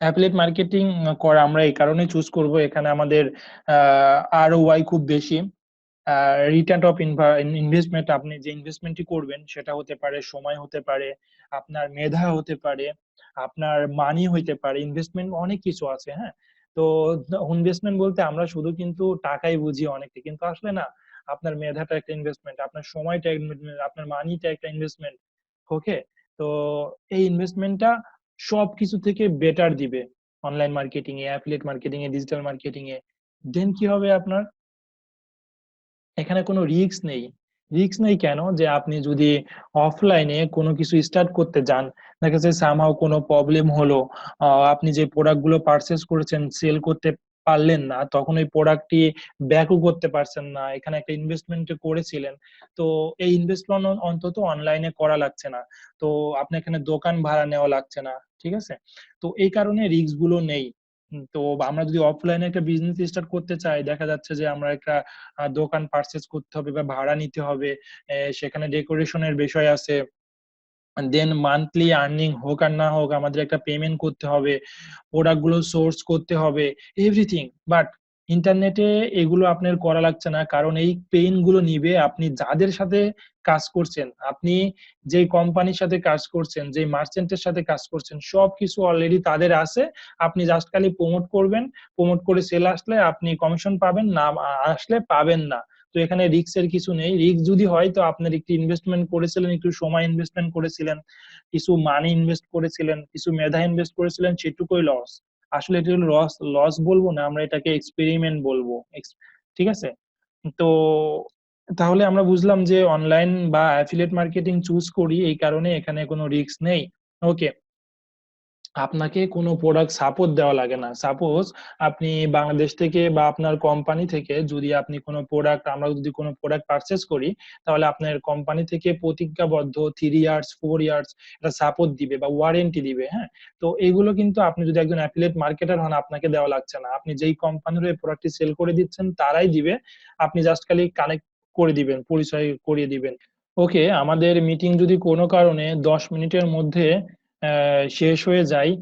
অ্যাফিলিয়েট মার্কেটিং করা আমরা এই কারণে চুজ করব, এখানে আমাদের আরওআই খুব বেশি। রিটার্ন অফ ইনভেস্টমেন্ট, আপনি যে ইনভেস্টমেন্টটি করবেন সেটা হতে পারে সময়, হতে পারে আপনার মেধা, হতে পারে আপনার মানি, হইতে পারে ইনভেস্টমেন্ট, অনেক কিছু আছে, হ্যাঁ। তো ইনভেস্টমেন্ট বলতে আমরা শুধু কিন্তু টাকাই বুঝি অনেকে, কিন্তু আসলে না। আপনার মেধাটা একটা ইনভেস্টমেন্ট, আপনার সময়টা ইনভেস্টমেন্ট, আপনার মানিটা একটা ইনভেস্টমেন্ট। ওকে। তো এই ইনভেস্টমেন্টটা সব কিছু থেকে বেটার দিবে অনলাইন মার্কেটিং এ, অ্যাফিলিয়েট মার্কেটিং এ, ডিজিটাল মার্কেটিং এ। দেন কি হবে আপনার, এখানে কোনো রিস্ক নেই। রিস্ক নেই কেন, যে আপনি যদি অফলাইনে কোনো কিছু স্টার্ট করতে যান, দেখা যাচ্ছে সামহাও কোনো প্রবলেম হলো, আপনি যে প্রোডাক্ট গুলো পারচেস করেছেন সেল করতে পারলেন না, তখন ওই প্রোডাক্টটি ব্যাকও করতে পারছেন না, এখানে একটা ইনভেস্টমেন্ট করেছিলেন। তো এই ইনভেস্টমেন্ট অন্তত অনলাইনে করা লাগছে না। তো আপনি এখানে দোকান ভাড়া নেওয়া লাগছে না, ঠিক আছে? তো এই কারণে রিস্ক গুলো নেই। তো আমরা যদি অফলাইনে একটা বিজনেস স্টার্ট করতে চাই, দেখা যাচ্ছে যে আমরা একটা দোকান পারচেজ করতে হবে বা ভাড়া নিতে হবে, সেখানে ডেকোরেশনের বিষয় আছে, দেন মান্থলি আর্নিং হোক আর না হোক আমাদের একটা পেমেন্ট করতে হবে, প্রোডাক্ট গুলো সোর্স করতে হবে, এভরিথিং। বাট ইন্টারনেটে এগুলো আপনার করা লাগছে না, কারণ এই পেইন গুলো নিবে আপনি যাদের সাথে কাজ করছেন, আপনি যে কোম্পানির সাথে কাজ করছেন, যে মার্চেন্টের সাথে কাজ করছেন, সবকিছু অলরেডি তাদের আছে। আপনি জাস্ট খালি প্রমোট করবেন, প্রমোট করে সেল আসলে আপনি কমিশন পাবেন, না আসলে পাবেন না। তো এখানে রিস্ক এর কিছু নেই। রিস্ক যদি হয় তো আপনার একটু ইনভেস্টমেন্ট করেছিলেন, একটু সময় ইনভেস্টমেন্ট করেছিলেন, কিছু মানি ইনভেস্ট করেছিলেন, কিছু মেধা ইনভেস্ট করেছিলেন, সেটুকুই লস। আসলে এটা হলো লস, লস বলবো না, আমরা এটাকে এক্সপেরিমেন্ট বলবো। ঠিক আছে? তো তাহলে আমরা বুঝলাম যে অনলাইন বা অ্যাফিলিয়েট মার্কেটিং চুজ করি এই কারণে এখানে কোনো রিস্ক নেই। ওকে। আপনাকে কোনো প্রোডাক্ট সাপোর্ট দেওয়া লাগে না। সাপোজ আপনি বাংলাদেশ থেকে বা আপনার কোম্পানি থেকে যদি আপনি কোনো প্রোডাক্ট, আমরা যদি কোনো প্রোডাক্ট পারচেস করি, তাহলে আপনার কোম্পানি থেকে প্রতিজ্ঞাবদ্ধ 3 ইয়ার্স 4 ইয়ার্স এটা সাপোর্ট দিবে বা ওয়ারেন্টি দিবে, হ্যাঁ। তো এইগুলো কিন্তু আপনি যদি একজন অ্যাফিলিয়েট মার্কেটার হন আপনাকে দেওয়া লাগছে না, আপনি যেই কোম্পানির হয়ে প্রোডাক্টটি সেল করে দিচ্ছেন তারাই দিবে। আপনি জাস্ট খালি কানেক্ট করে দিবেন, পরিচয় করিয়ে দিবেন। ওকে, আমাদের মিটিং যদি কোনো কারণে 10 মিনিটের মধ্যে শেষ হয়ে যায়,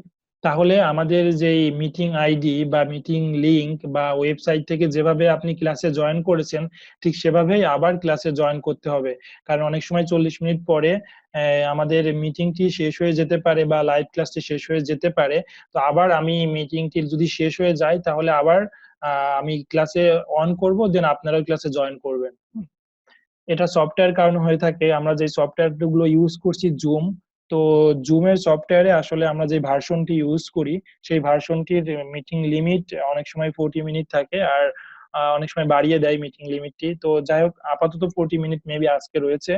তাহলে আমাদের যেই মিটিং আইডি বা মিটিং লিংক বা ওয়েবসাইট থেকে যেভাবে আপনি ক্লাসে জয়েন করেছেন ঠিক সেভাবেই আবার ক্লাসে জয়েন করতে হবে। কারণ অনেক সময় 40 মিনিট পরে আমাদের মিটিংটি শেষ হয়ে যেতে পারে বা লাইভ ক্লাসটি শেষ হয়ে যেতে পারে। তো আবার আমি মিটিংটি যদি শেষ হয়ে যায় তাহলে আবার আমি ক্লাসে অন করব, দেন আপনারাও ক্লাসে জয়েন করবেন। এটা সফটওয়্যার কারণে হয়ে থাকে। আমরা যে সফটওয়্যার গুলো ইউজ করছি জুম, তো জুমের সফটওয়্যারে আসলে আমরা যে ভার্সনটি ইউজ করি সেই ভার্সনটির মিটিং লিমিট অনেক সময় 40 মিনিট থাকে, আর অনেক সময় বাড়িয়ে দেয় মিটিং লিমিটটি। তো যাই হোক, আপাতত 40 মিনিট মেবি আজকে রয়েছে।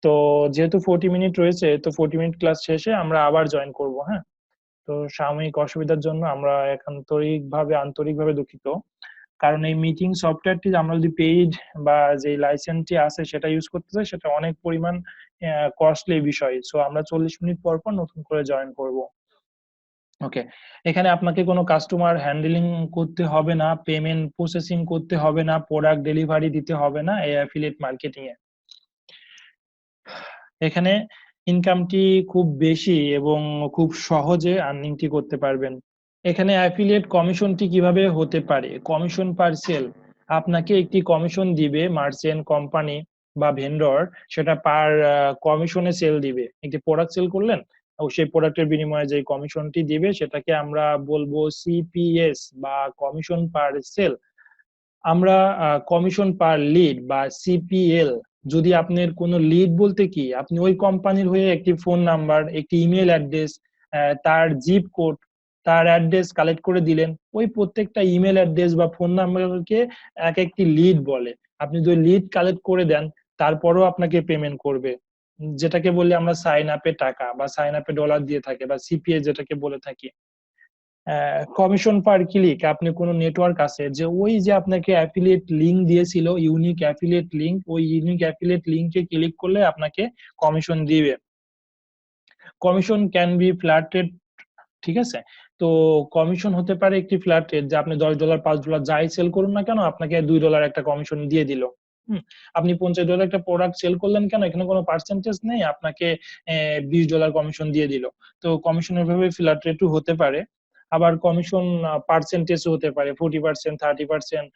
তো যেহেতু 40 মিনিট রয়েছে, তো 40 মিনিট ক্লাস শেষে আমরা আবার জয়েন করব, হ্যাঁ। তো সাময়িক অসুবিধার জন্য আমরা আন্তরিকভাবে দুঃখিত। কারণ এই মিটিং সফটওয়্যারটি আমরা যদি পেইড বা যে লাইসেন্সটি আছে সেটা ইউজ করতে চাই, সেটা অনেক পরিমাণ কস্টলি বিষয়। সো আমরা 40 মিনিট পর পর নতুন করে জয়েন করব। ওকে, এখানে আপনাকে কোনো কাস্টমার হ্যান্ডলিং করতে হবে না, পেমেন্ট প্রসেসিং করতে হবে না, প্রোডাক্ট ডেলিভারি দিতে হবে না এই অ্যাফিলিয়েট মার্কেটিং এ। এখানে ইনকামটি খুব বেশি এবং খুব সহজে আর্নিংটি করতে পারবেন। এখানে অ্যাফিলিয়েট কমিশনটি কিভাবে হতে পারে? কমিশন পার সেল, আপনাকে একটি কমিশন দিবে মার্চেন্ট কোম্পানি বা ভেন্ডর, সেটা পার কমিশনে সেল দিবে। একটি প্রোডাক্ট সেল করলেন, ও সেই প্রোডাক্টের বিনিময়ে যে কমিশনটি দিবে সেটাকে আমরা বলবো সিপিএস বা কমিশন পার সেল। আমরা কমিশন পার লিড বা সিপিএল, যদি আপনার কোনো লিড বলতে কি, আপনি ওই কোম্পানির হয়ে একটি ফোন নাম্বার, একটি ইমেল অ্যাড্রেস, তার জিপ কোড, তার অ্যাড্রেস কালেক্ট করে দিলেন। ওই প্রত্যেকটা ইমেল অ্যাড্রেস বা ফোন নাম্বারকে এক একটি লিড বলে। আপনি যদি লিড কালেক্ট করে দেন, তারপরও আপনাকে পেমেন্ট করবে, যেটাকে বললে আমরা সাইন আপে টাকা বা সাইন আপে ডলার দিয়ে থাকে বা সিপিএ যেটাকে বলে থাকি। কমিশন পার ক্লিক, আপনি কোনো নেটওয়ার্ক আছে যে ওই যে আপনাকে অ্যাফিলিয়েট লিংক দিয়েছিল, ইউনিক অ্যাফিলিয়েট লিংক, ওই ইউনিক অ্যাফিলিয়েট লিংকে ক্লিক করলে আপনাকে কমিশন দিবে। Commission can be flat rate, ঠিক আছে? তো কমিশন হতে পারে একটি ফ্ল্যাট রেট, যে আপনি $10 $5 যাই সেল করুন না কেন, আপনাকে $2 একটা কমিশন দিয়ে দিল। আপনি $50 একটা প্রোডাক্ট সেল করলেন কেন, এখানে কোনো পার্সেন্টেজ নেই, আপনাকে $20 কমিশন দিয়ে দিল। তো কমিশনের ভাবে ফ্ল্যাট রেটও হতে পারে। আবার কমিশন পার্সেন্টেজও হতে পারে 40%, 30%,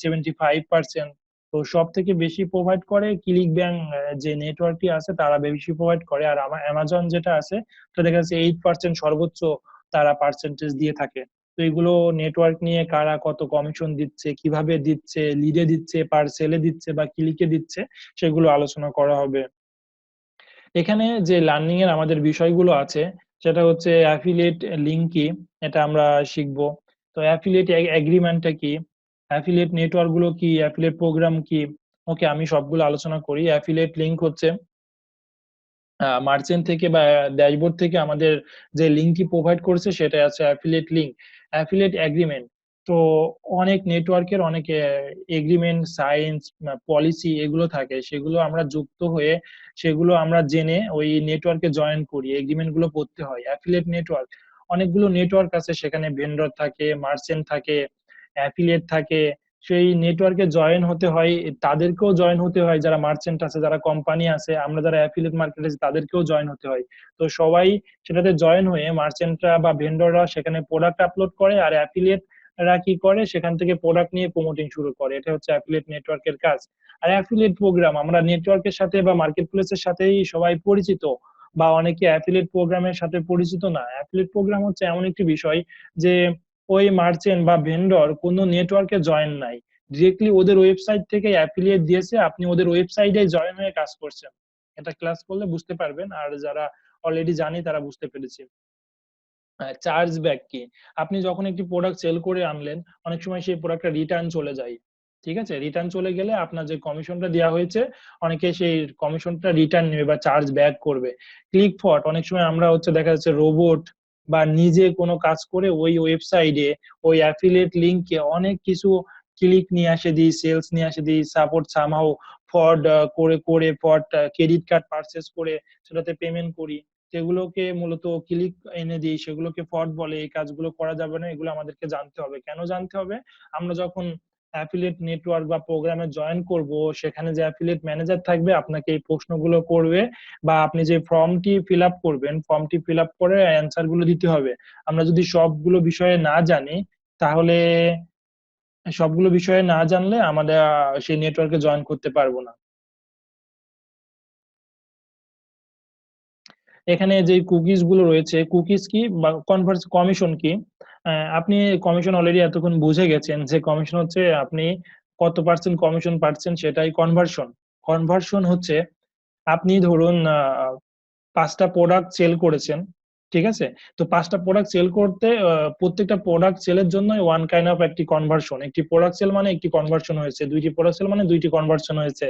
75%। তো সব থেকে বেশি প্রোভাইড করে ক্লিক ব্যাংক, যে নেটওয়ার্কটি আছে তারা বেশি প্রোভাইড করে। আর আমার অ্যামাজন যেটা আছে, তো দেখা যাচ্ছে 8% সর্বোচ্চ তারা পার্সেন্টেজ দিয়ে থাকে। তো এগুলো নেটওয়ার্ক নিয়ে কারা কত কমিশন দিচ্ছে, কিভাবে দিচ্ছে, লিডে দিচ্ছে, পার সেলে দিচ্ছে বা ক্লিকে দিচ্ছে, সেগুলো আলোচনা করা হবে। এখানে যে লার্নিং এর আমাদের বিষয়গুলো আছে, সেটা হচ্ছে অ্যাফিলিয়েট লিংক কি, এটা আমরা শিখবো। তো অ্যাফিলিয়েট এগ্রিমেন্টটা কি, অ্যাফিলিয়েট নেটওয়ার্ক গুলো কি, অ্যাফিলিয়েট প্রোগ্রাম কি। ওকে, আমি সবগুলো আলোচনা করি। অ্যাফিলিয়েট লিংক হচ্ছে মার্চেন্ট থেকে বা ড্যাশবোর্ড থেকে আমাদের যে লিঙ্কটি প্রোভাইড করছে সেটা আছে অ্যাফিলিয়েট লিঙ্ক। অ্যাফিলিয়েট এগ্রিমেন্ট, তো অনেক নেটওয়ার্কের অনেক এগ্রিমেন্ট, সাইন্স, পলিসি এগুলো থাকে, সেগুলো আমরা যুক্ত হয়ে, সেগুলো আমরা জেনে ওই নেটওয়ার্কে জয়েন করি, এগ্রিমেন্ট গুলো পড়তে হয়। অ্যাফিলিয়েট নেটওয়ার্ক, অনেকগুলো নেটওয়ার্ক আছে, সেখানে ভেন্ডর থাকে, মার্চেন্ট থাকে, অ্যাফিলিয়েট থাকে। সেই নেটওয়ার্কে জয়েন হতে হয়, তাদেরকেও জয়েন হতে হয়, যারা মার্চেন্ট আছে, যারা কোম্পানি আছে, আমরা যারা অ্যাফিলিয়েট মার্কেট আছে তাদেরকেও জয়েন হতে হয়। তো সবাই সেটাতে জয়েন হয়ে মার্চেন্টরা বা ভেন্ডররা সেখানে প্রোডাক্ট আপলোড করে, আর অ্যাফিলিয়েটরা কি করে, সেখান থেকে প্রোডাক্ট নিয়ে প্রমোটিং শুরু করে। এটা হচ্ছে অ্যাফিলিয়েট নেটওয়ার্কের কাজ। আর অ্যাফিলিয়েট প্রোগ্রাম, আমরা নেটওয়ার্কের সাথে বা মার্কেট প্লেসের সাথেই সবাই পরিচিত, বা অনেকে অ্যাফিলিয়েট প্রোগ্রামের সাথে পরিচিত না। অ্যাফিলিয়েট প্রোগ্রাম হচ্ছে এমন একটি বিষয় যে ওই মার্চেন্ট বা ভেন্ডর কোনো নেটওয়ার্কে জয়েন নাই, ডিরেক্টলি ওদের ওয়েবসাইট থেকে অ্যাফিলিয়েট দিয়েছে, আপনি ওদের ওয়েবসাইটে জয়েন হয়ে কাজ করছেন। এটা ক্লাস করলে বুঝতে পারবেন, আর যারা অলরেডি জানি তারা বুঝতে পেরেছি। চার্জ ব্যাক কি, আপনি যখন একটি প্রোডাক্ট সেল করে আনলেন, অনেক সময় সেই প্রোডাক্টটা রিটার্ন চলে যায়। ঠিক আছে, রিটার্ন চলে গেলে আপনার যে কমিশনটা দেওয়া হয়েছে, অনেকে সেই কমিশনটা রিটার্ন নেবে বা চার্জ ব্যাক করবে। ক্লিক ফট, অনেক সময় আমরা হচ্ছে দেখা যাচ্ছে রোবট বা নিজে কোনো কাজ করে ওই ওয়েবসাইটে, ওই অ্যাফিলিয়েট লিংকে অনেক কিছু ক্লিক নিয়ে আসে দিই, সেলস নিয়ে আসে দিই, সাপোর্ট সামহাও ফ্রড করে করে ফ্রড ক্রেডিট কার্ড পারচেস করে সেটাতে পেমেন্ট করি, সেগুলোকে মূলত ক্লিক এনে দিই, সেগুলোকে ফ্রড বলে। এই কাজগুলো করা যাবে না, এগুলো আমাদেরকে জানতে হবে। কেন জানতে হবে? আমরা যখন অ্যাফিলিয়েট নেটওয়ার্ক বা প্রোগ্রামে জয়েন করব, সেখানে যে অ্যাফিলিয়েট ম্যানেজার থাকবে আপনাকে এই প্রশ্নগুলো করবে, বা আপনি যে ফর্মটি ফিল আপ করবেন, ফর্মটি ফিল আপ করে অ্যান্সার গুলো দিতে হবে। আমরা যদি সবগুলো বিষয়ে না জানি, তাহলে সবগুলো বিষয়ে না জানলে আমাদের সেই নেটওয়ার্কে জয়েন করতে পারবো না। এখানে যে কুকিজ গুলো রয়েছে, কুকিজ কি বা কমিশন কি, আপনি কমিশন অলরেডি এতক্ষণ বুঝে গেছেন যে কমিশন হচ্ছে আপনি কত পার্সেন্ট কমিশন পাচ্ছেন, সেটাই কনভার্সন। কনভার্সন হচ্ছে আপনি ধরুন 5টা প্রোডাক্ট সেল করেছেন, ঠিক আছে? তো 5টা প্রোডাক্ট সেল করতে প্রত্যেকটা প্রোডাক্ট সেলের জন্য ওয়ান কাইন্ড অফ একটি কনভার্সন, একটি প্রোডাক্ট সেল মানে একটি কনভার্সন হয়েছে, 2টি প্রোডাক্ট সেল মানে 2টি কনভার্সন হয়েছে।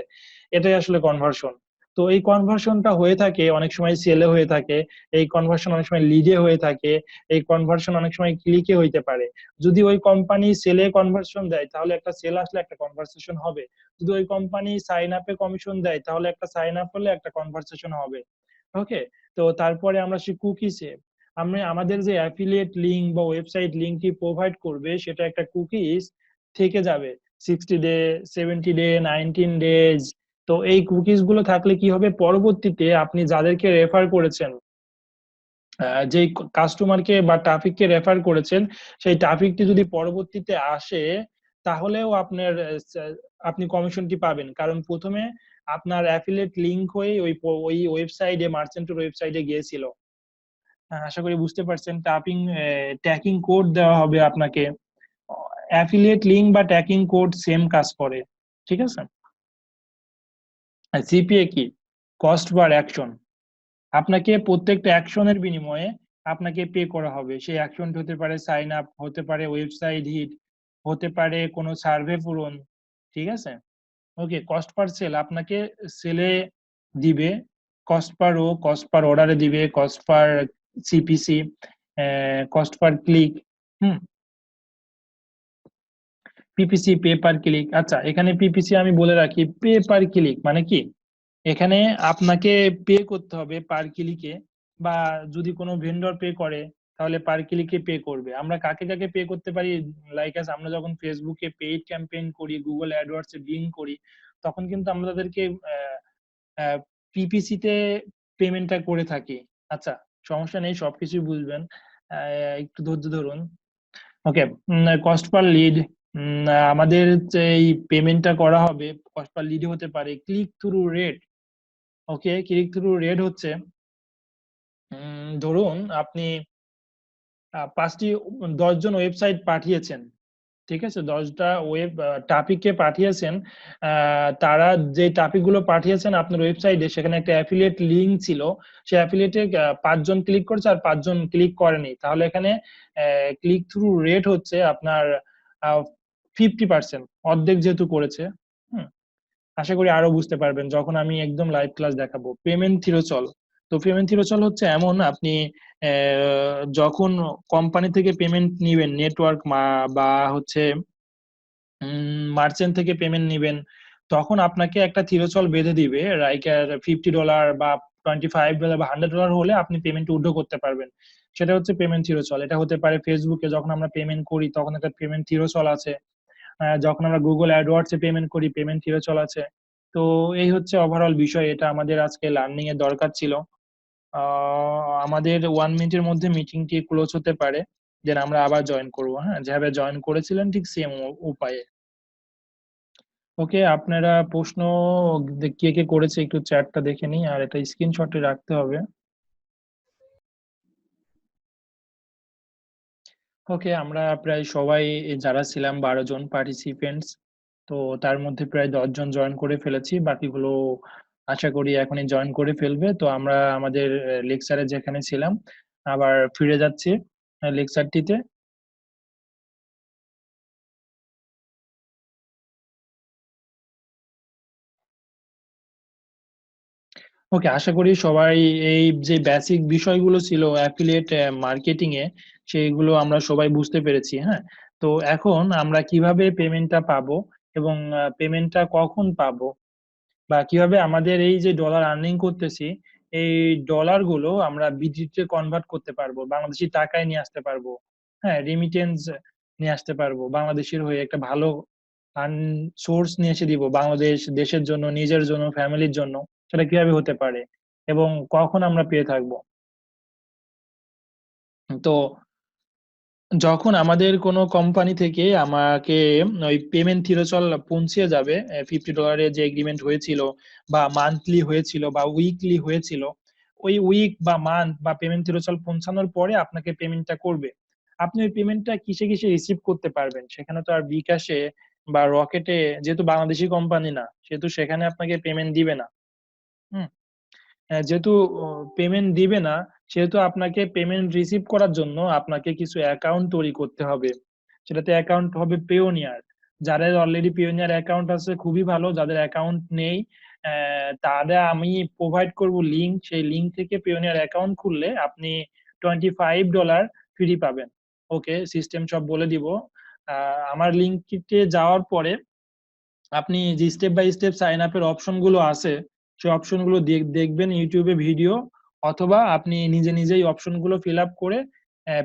এটাই আসলে কনভার্সন। তো এই কনভার্সনটা হয়ে থাকে অনেক সময় সেলে হয়ে থাকে, এই কনভার্সন অনেক সময় লিডে হয়ে থাকে, এই কনভার্সন অনেক সময় ক্লিকে হইতে পারে। যদি ওই কোম্পানি সেলে কনভার্সন দেয়, তাহলে একটা সেল আসলে একটা কনভার্সেশন হবে। যদি ওই কোম্পানি সাইন আপে কমিশন দেয়, তাহলে একটা সাইন আপ হলে একটা কনভার্সেশন হবে। ওকে, তো তারপরে আমরা আসি কুকিজে। আমাদের যে অ্যাফিলিয়েট লিংক বা ওয়েবসাইট লিংকটি প্রোভাইড করবে সেটা একটা কুকিজ থেকে যাবে 60 ডে, 70 ডে, 19 ডেজ। তো এই কুকিজ গুলো থাকলে কি হবে, পরবর্তীতে আপনি যাদেরকে রেফার করেছেন, যে কাস্টমারকে বা ট্রাফিককে রেফার করেছেন, সেই ট্রাফিকটি যদি পরবর্তীতে আসে তাহলেও আপনি কমিশনটি পাবেন, কারণ প্রথমে আপনার অ্যাফিলিয়েট লিংক হয়ে ওই ওয়েবসাইটে, মার্চেন্টের ওয়েবসাইটে গিয়েছিল। আশা করি বুঝতে পারছেন। ট্যাকিং কোড দেওয়া হবে আপনাকে। অ্যাফিলিয়েট লিংক বা ট্যাকিং কোড সেম কাজ করে, ঠিক আছে। সিপিএ কি? Cost per action. আপনাকে প্রত্যেকটা অ্যাকশনের বিনিময়ে আপনাকে পে করা হবে। সেই অ্যাকশনটি হতে পারে সাইন আপ, হতে পারে ওয়েবসাইট হিট, হতে পারে কোনো সার্ভে পূরণ, ঠিক আছে। ওকে, কস্ট পার সেল আপনাকে সেলে দিবে, cost per row, cost per অর্ডারে দিবে, cost per CPC, cost per click. Hmm, PPC, pay per click. আচ্ছা, এখানে পিপিসি আমি বলে রাখি, পে পার ক্লিক মানে কি, এখানে আপনাকে পে করতে হবে পার ক্লিকে, বা যদি কোনো ভেন্ডর পে করে তাহলে পার ক্লিকে পে করবে। আমরা কাকে কাকে পে করতে পারি, লাইক আমরা যখন ফেসবুকে পেইড ক্যাম্পেইন করি, গুগল অ্যাডওয়ার্ডস এ বিং করি, তখন কিন্তু আমরা তাদেরকে পিপিসি তে পেমেন্টটা করে থাকি। আচ্ছা, সমস্যা নেই, সবকিছুই বুঝবেন, একটু ধৈর্য ধরুন। ওকে, কস্ট পার লিড, আমাদের যে এই পেমেন্টটা করা হবে, কস্ট পার লিড হতে পারে ক্লিক থ্রু রেট। ওকে, ক্লিক থ্রু রেট হচ্ছে, ধরুন আপনি 10জন ওয়েবসাইট পাঠিয়েছেন, ঠিক আছে, 10টা টপিককে পাঠিয়েছেন। তারা যে টপিক গুলো পাঠিয়েছেন আপনার ওয়েবসাইটে, সেখানে একটা অ্যাফিলিয়েট লিংক ছিল, সেই অ্যাফিলিয়েটে 5জন ক্লিক করেছে আর 5জন ক্লিক করেনি, তাহলে এখানে ক্লিক থ্রু রেট হচ্ছে আপনার 50%, অর্ধেক যেহেতু করেছে। হুম, আশা করি আরো বুঝতে পারবেন যখন আমি একদম লাইভ ক্লাস দেখাবো। পেমেন্ট থিরোচল, তো পেমেন্ট থিরোচল হচ্ছে এমন, আপনি যখন কোম্পানি থেকে পেমেন্ট নিবেন, নেটওয়ার্ক বা হচ্ছে মার্চেন্ট থেকে পেমেন্ট নিবেন, তখন আপনাকে একটা থিরোচল বেঁধে দিবে, লাইক $50 বা $25 বা $100 হলে আপনি পেমেন্ট উইথড্র করতে পারবেন। সেটা হচ্ছে পেমেন্ট থিরোচল। এটা হতে পারে ফেসবুকে যখন আমরা পেমেন্ট করি তখন একটা পেমেন্ট থিরোচল আছে, যখন আমরা গুগল অ্যাডওয়ার্ডস এ পেমেন্ট করি পেমেন্ট থিরোচল আছে। তো এই হচ্ছে ওভারঅল বিষয়, এটা আমাদের আজকে লার্নিং এর দরকার ছিল। আমাদের 1 মিনিটের মধ্যে মিটিংটি ক্লোজ হতে পারে, দেন আমরা আবার জয়েন করবো। হ্যাঁ, যেভাবে জয়েন করেছিলেন ঠিক সেম উপায়ে। ওকে, আপনারা প্রশ্ন কে কে করেছে একটু চ্যাটটা দেখে নিই, আর এটা স্ক্রিনশটে রাখতে হবে। ওকে, আমরা প্রায় সবাই যারা ছিলাম 12জন পার্টিসিপেন্টস, তো তার মধ্যে প্রায় 10জন জয়েন করে ফেলেছি, বাকিগুলো আশা করি এখনই জয়েন করে ফেলবে। তো আমরা আমাদের লেকচারে যেখানে ছিলাম আবার ফিরে যাচ্ছি লেকচারটিতে। ওকে, আশা করি সবাই এই যে বেসিক বিষয়গুলো ছিল অ্যাফিলিয়েট মার্কেটিং এ, সেইগুলো আমরা সবাই বুঝতে পেরেছি। হ্যাঁ, তো এখন আমরা কিভাবে পেমেন্টটা পাবো এবং পেমেন্টটা কখন পাবো, বা কিভাবে আমাদের এই যে ডলার আর্নিং করতেছি, এই ডলার গুলো আমরা বিডিতে কনভার্ট করতে পারবো, বাংলাদেশি টাকায় নিয়ে আসতে পারবো। হ্যাঁ, রিমিটেন্স নিয়ে আসতে পারবো, বাংলাদেশের হয়ে একটা ভালো সোর্স নিয়ে এসে দিব বাংলাদেশ দেশের জন্য, নিজের জন্য, ফ্যামিলির জন্য। সেটা কিভাবে হতে পারে এবং কখন আমরা পেয়ে থাকবো। তো যখন আমাদের কোনো কোম্পানি থেকে আমাকে ওই পেমেন্ট থিরোচল পৌঁছে যাবে, $50 যে এগ্রিমেন্ট হয়েছিল, বা মান্থলি হয়েছিল বা উইকলি হয়েছিল, ওই উইক বা মান্থ বা পেমেন্ট থিরোচল পৌঁছানোর পরে আপনাকে পেমেন্টটা করবে। আপনি ওই পেমেন্টটা কিসে কিসে রিসিভ করতে পারবেন, সেখানে তো আর বিকাশে বা রকেটে, যেহেতু বাংলাদেশি কোম্পানি না সেহেতু সেখানে আপনাকে পেমেন্ট দিবে না। হুম, যেহেতু পেমেন্ট দিবে না, সেহেতু আপনাকে পেমেন্ট রিসিভ করার জন্য আপনাকে কিছু অ্যাকাউন্ট তৈরি করতে হবে। সেটাতে অ্যাকাউন্ট হবে পেওনিয়ার। যাদের অলরেডি পেওনিয়ার অ্যাকাউন্ট আছে খুবই ভালো, যাদের অ্যাকাউন্ট নেই তাদের আমি প্রোভাইড করব লিঙ্ক, সেই লিঙ্ক থেকে পেওনিয়ার অ্যাকাউন্ট খুললে আপনি $25 ফ্রি পাবেন। ওকে, সিস্টেম সব বলে দিব। আমার লিঙ্কে যাওয়ার পরে আপনি যে স্টেপ বাই স্টেপ সাইন আপের অপশন গুলো আছে, সেই অপশন গুলো দেখবেন ইউটিউবে ভিডিও, অথবা আপনি নিজে নিজেই অপশনগুলো ফিল আপ করে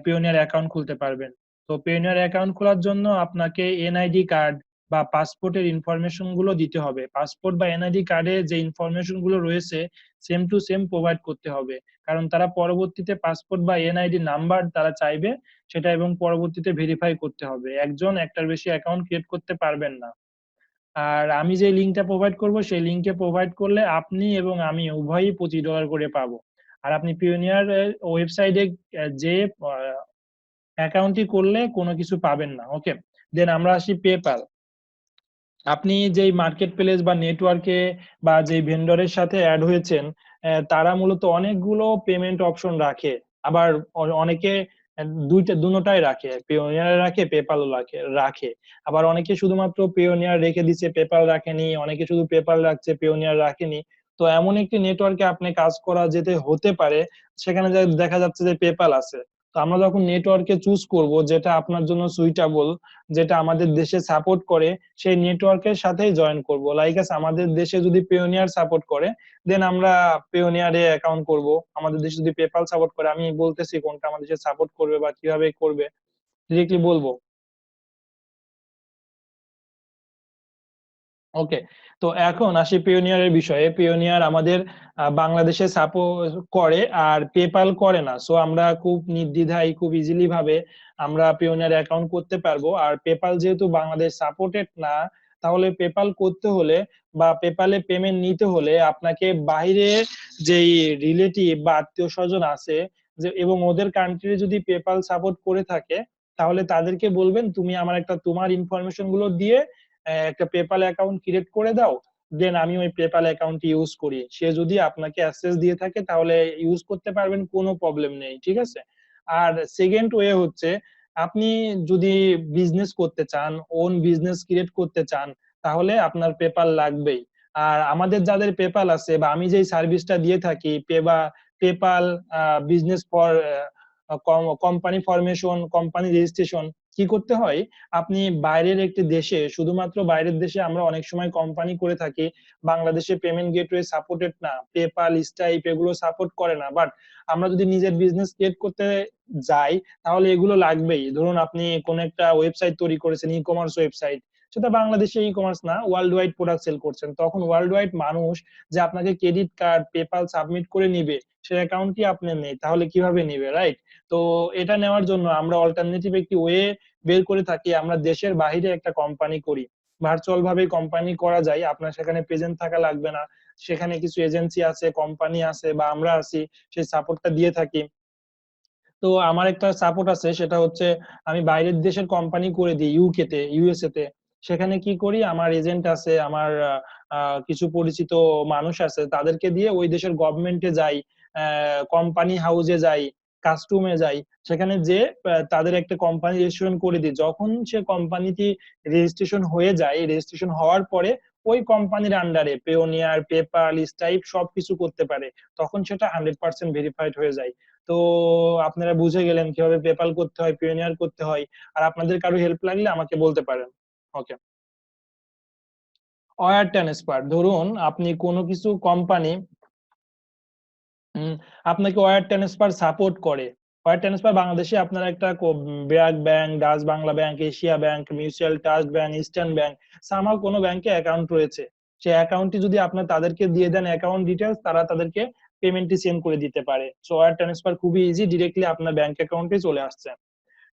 পিওনিয়ার অ্যাকাউন্ট খুলতে পারবেন। তো পিওনিয়ার অ্যাকাউন্ট খোলার জন্য আপনাকে এনআইডি কার্ড বা পাসপোর্টের ইনফরমেশন গুলো দিতে হবে। পাসপোর্ট বা এনআইডি কার্ডে যে ইনফরমেশন গুলো রয়েছে সেম টু সেম প্রোভাইড করতে হবে, কারণ তারা পরবর্তীতে পাসপোর্ট বা এনআইডি নাম্বার তারা চাইবে সেটা, এবং পরবর্তীতে ভেরিফাই করতে হবে। একজন একটার বেশি অ্যাকাউন্ট ক্রিয়েট করতে পারবেন না। আর আমি যে লিঙ্কটা প্রোভাইড করব সেই লিঙ্কে প্রোভাইড করলে আপনি এবং আমি উভয়ই $25 করে পাবো। আর আপনি পিওনিয়ার ওয়েবসাইটে যে অ্যাকাউন্টটি করলে কোনো কিছু পাবেন না। ওকে, দেন আমরা আসি পেপ্যাল। আপনি যেই মার্কেট প্লেস বা নেটওয়ার্কে বা যেই ভেন্ডরের সাথে অ্যাড হয়েছেন, তারা মূলত অনেকগুলো পেমেন্ট অপশন রাখে। আবার অনেকে দুটোটাই রাখে, পেওনিয়ার রাখে, পেপালও রাখে। আবার অনেকে শুধুমাত্র পেওনিয়ার রেখে দিচ্ছে, পেপাল রাখেনি, অনেকে শুধু পেপাল রাখছে, পেওনিয়ার রাখেনি। তো এমন একটি নেটওয়ার্কে আপনি কাজ করা যেতে হতে পারে সেখানে দেখা যাচ্ছে যে পেপাল আছে। তো আমরা যখন নেটওয়ার্কে চুজ করব যেটা আপনার জন্য সুইটেবল, যেটা আমাদের দেশে সাপোর্ট করে, সেই নেটওয়ার্কের সাথেই জয়েন করব। লাইক আমাদের দেশে যদি পেওনিয়ার সাপোর্ট করে দেন আমরা পেওনিয়ারে অ্যাকাউন্ট করব। আমাদের দেশে যদি পেপাল সাপোর্ট করে, আমি বলতেছি কোনটা আমাদের দেশে সাপোর্ট করবে বা কিভাবে করবে ডিরেক্টলি বলবো। ওকে, তো এখন আসি পিওনিয়ারের বিষয়ে। পিওনিয়ার আমাদের বাংলাদেশে সাপোর্ট করে আর পেপাল করে না। সো আমরা খুব নির্দ্বিধায় খুব ইজিলি ভাবে আমরা পিওনিয়ার অ্যাকাউন্ট করতে পারবো। আর পেপাল যেহেতু বাংলাদেশ সাপোর্টেড না, তাহলে পেপাল করতে হলে বা পেপালে পেমেন্ট নিতে হলে আপনাকে বাইরে যেই রিলেটিভ বা আত্মীয় স্বজন আছে যে, এবং ওদের কান্ট্রি যদি পেপাল সাপোর্ট করে থাকে, তাহলে তাদেরকে বলবেন তুমি আমার একটা তোমার ইনফরমেশন গুলো দিয়ে একটা পেপাল অ্যাকাউন্ট ক্রিয়েট করে দাও, দেন আমি ওই পেপাল অ্যাকাউন্ট ইউজ করি। সে যদি আপনাকে অ্যাক্সেস দিয়ে থাকে তাহলে ইউজ করতে পারবেন, কোনো প্রবলেম নেই, ঠিক আছে। আর সেকেন্ড ওয়ে হচ্ছে, আপনি যদি বিজনেস করতে চান, ওন বিজনেস ক্রিয়েট করতে চান, তাহলে আপনার পেপাল লাগবেই। আর আমাদের যাদের পেপাল আছে বা আমি যেই সার্ভিসটা দিয়ে থাকি PayPal business for company formation, company registration, কি করতে হয়, আপনি বাইরের একটি দেশে, শুধুমাত্র বাইরের দেশে আমরা অনেক সময় কোম্পানি করে থাকি, বাংলাদেশে পেমেন্ট গেটওয়ে সাপোর্টেড না, পেপাল, স্টাইপ এগুলো সাপোর্ট করে না, বাট আমরা যদি নিজের বিজনেস ক্রিয়েট করতে যাই তাহলে এগুলো লাগবেই। ধরুন আপনি কোন একটা ওয়েবসাইট তৈরি করেছেন, ই কমার্স ওয়েবসাইট, সেটা বাংলাদেশে ই কমার্স না, ওয়ার্ল্ড ওয়াইড প্রোডাক্ট সেল করছেন, তখন ওয়ার্ল্ড ওয়াইড মানুষ যে আপনাকে ক্রেডিট কার্ড, পেপাল সাবমিট করে নিবে, সেই অ্যাকাউন্টই আপনার নেই, তাহলে কিভাবে নিবে, রাইট? তো এটা নেওয়ার জন্য আমরা অল্টারনেটিভ একটি ওয়ে বের করে থাকি, আমরা দেশের বাইরে একটা কোম্পানি করি। ভার্চুয়াল ভাবে কোম্পানি করা যায়, আপনার সেখানে প্রেজেন্ট থাকা লাগবে না। সেখানে কিছু এজেন্সি আছে, কোম্পানি আছে বা আমরা আছি, সেই সাপোর্টটা দিয়ে থাকি। তো আমার একটা সাপোর্ট আছে, সেটা হচ্ছে আমি বাইরের দেশের কোম্পানি করে দিই, ইউকে তে, ইউএসএ তে। সেখানে কি করি, আমার এজেন্ট আছে, আমার কিছু পরিচিত মানুষ আছে, তাদেরকে দিয়ে ওই দেশের গভর্নমেন্টে যাই, কোম্পানি হাউসে যাই, কাস্টমে যাই, সেখানে যে তাদের একটা কোম্পানি রেজিস্ট্রেশন করে দিই। যখন সে কোম্পানিটি রেজিস্ট্রেশন হয়ে যায়, রেজিস্ট্রেশন হওয়ার পরে ওই কোম্পানির আন্ডারে পেওনিয়ার, পেপাল, স্টাইপ সবকিছু করতে পারে, তখন সেটা 100% ভেরিফাইড হয়ে যায়। তো আপনারা বুঝে গেলেন কিভাবে পেপাল করতে হয়, পিওনিয়ার করতে হয়। আর আপনাদের কারো হেল্প লাগলে আমাকে বলতে পারেন। ওকে, ওয়্যার ট্রান্সফার। ধরুন আপনি কোনো কিছু কোম্পানি আপনাকে ওয়্যার ট্রান্সফার সাপোর্ট করে। ওয়্যার ট্রান্সফার বাংলাদেশে আপনারা একটা BRAC bank, Dutch Bangla bank, Asia bank, mutual trust bank, eastern bank, somehow কোনো ব্যাংকে অ্যাকাউন্ট রয়েছে, সেই অ্যাকাউন্টটি যদি আপনার তাদেরকে দিয়ে দেন অ্যাকাউন্ট ডিটেলস, তারা তাদেরকে পেমেন্টটি সেন্ড করে দিতে পারে। সো ওয়্যার ট্রান্সফার খুবই ইজি, ডিরেক্টলি আপনার ব্যাংক অ্যাকাউন্টে চলে আসছে।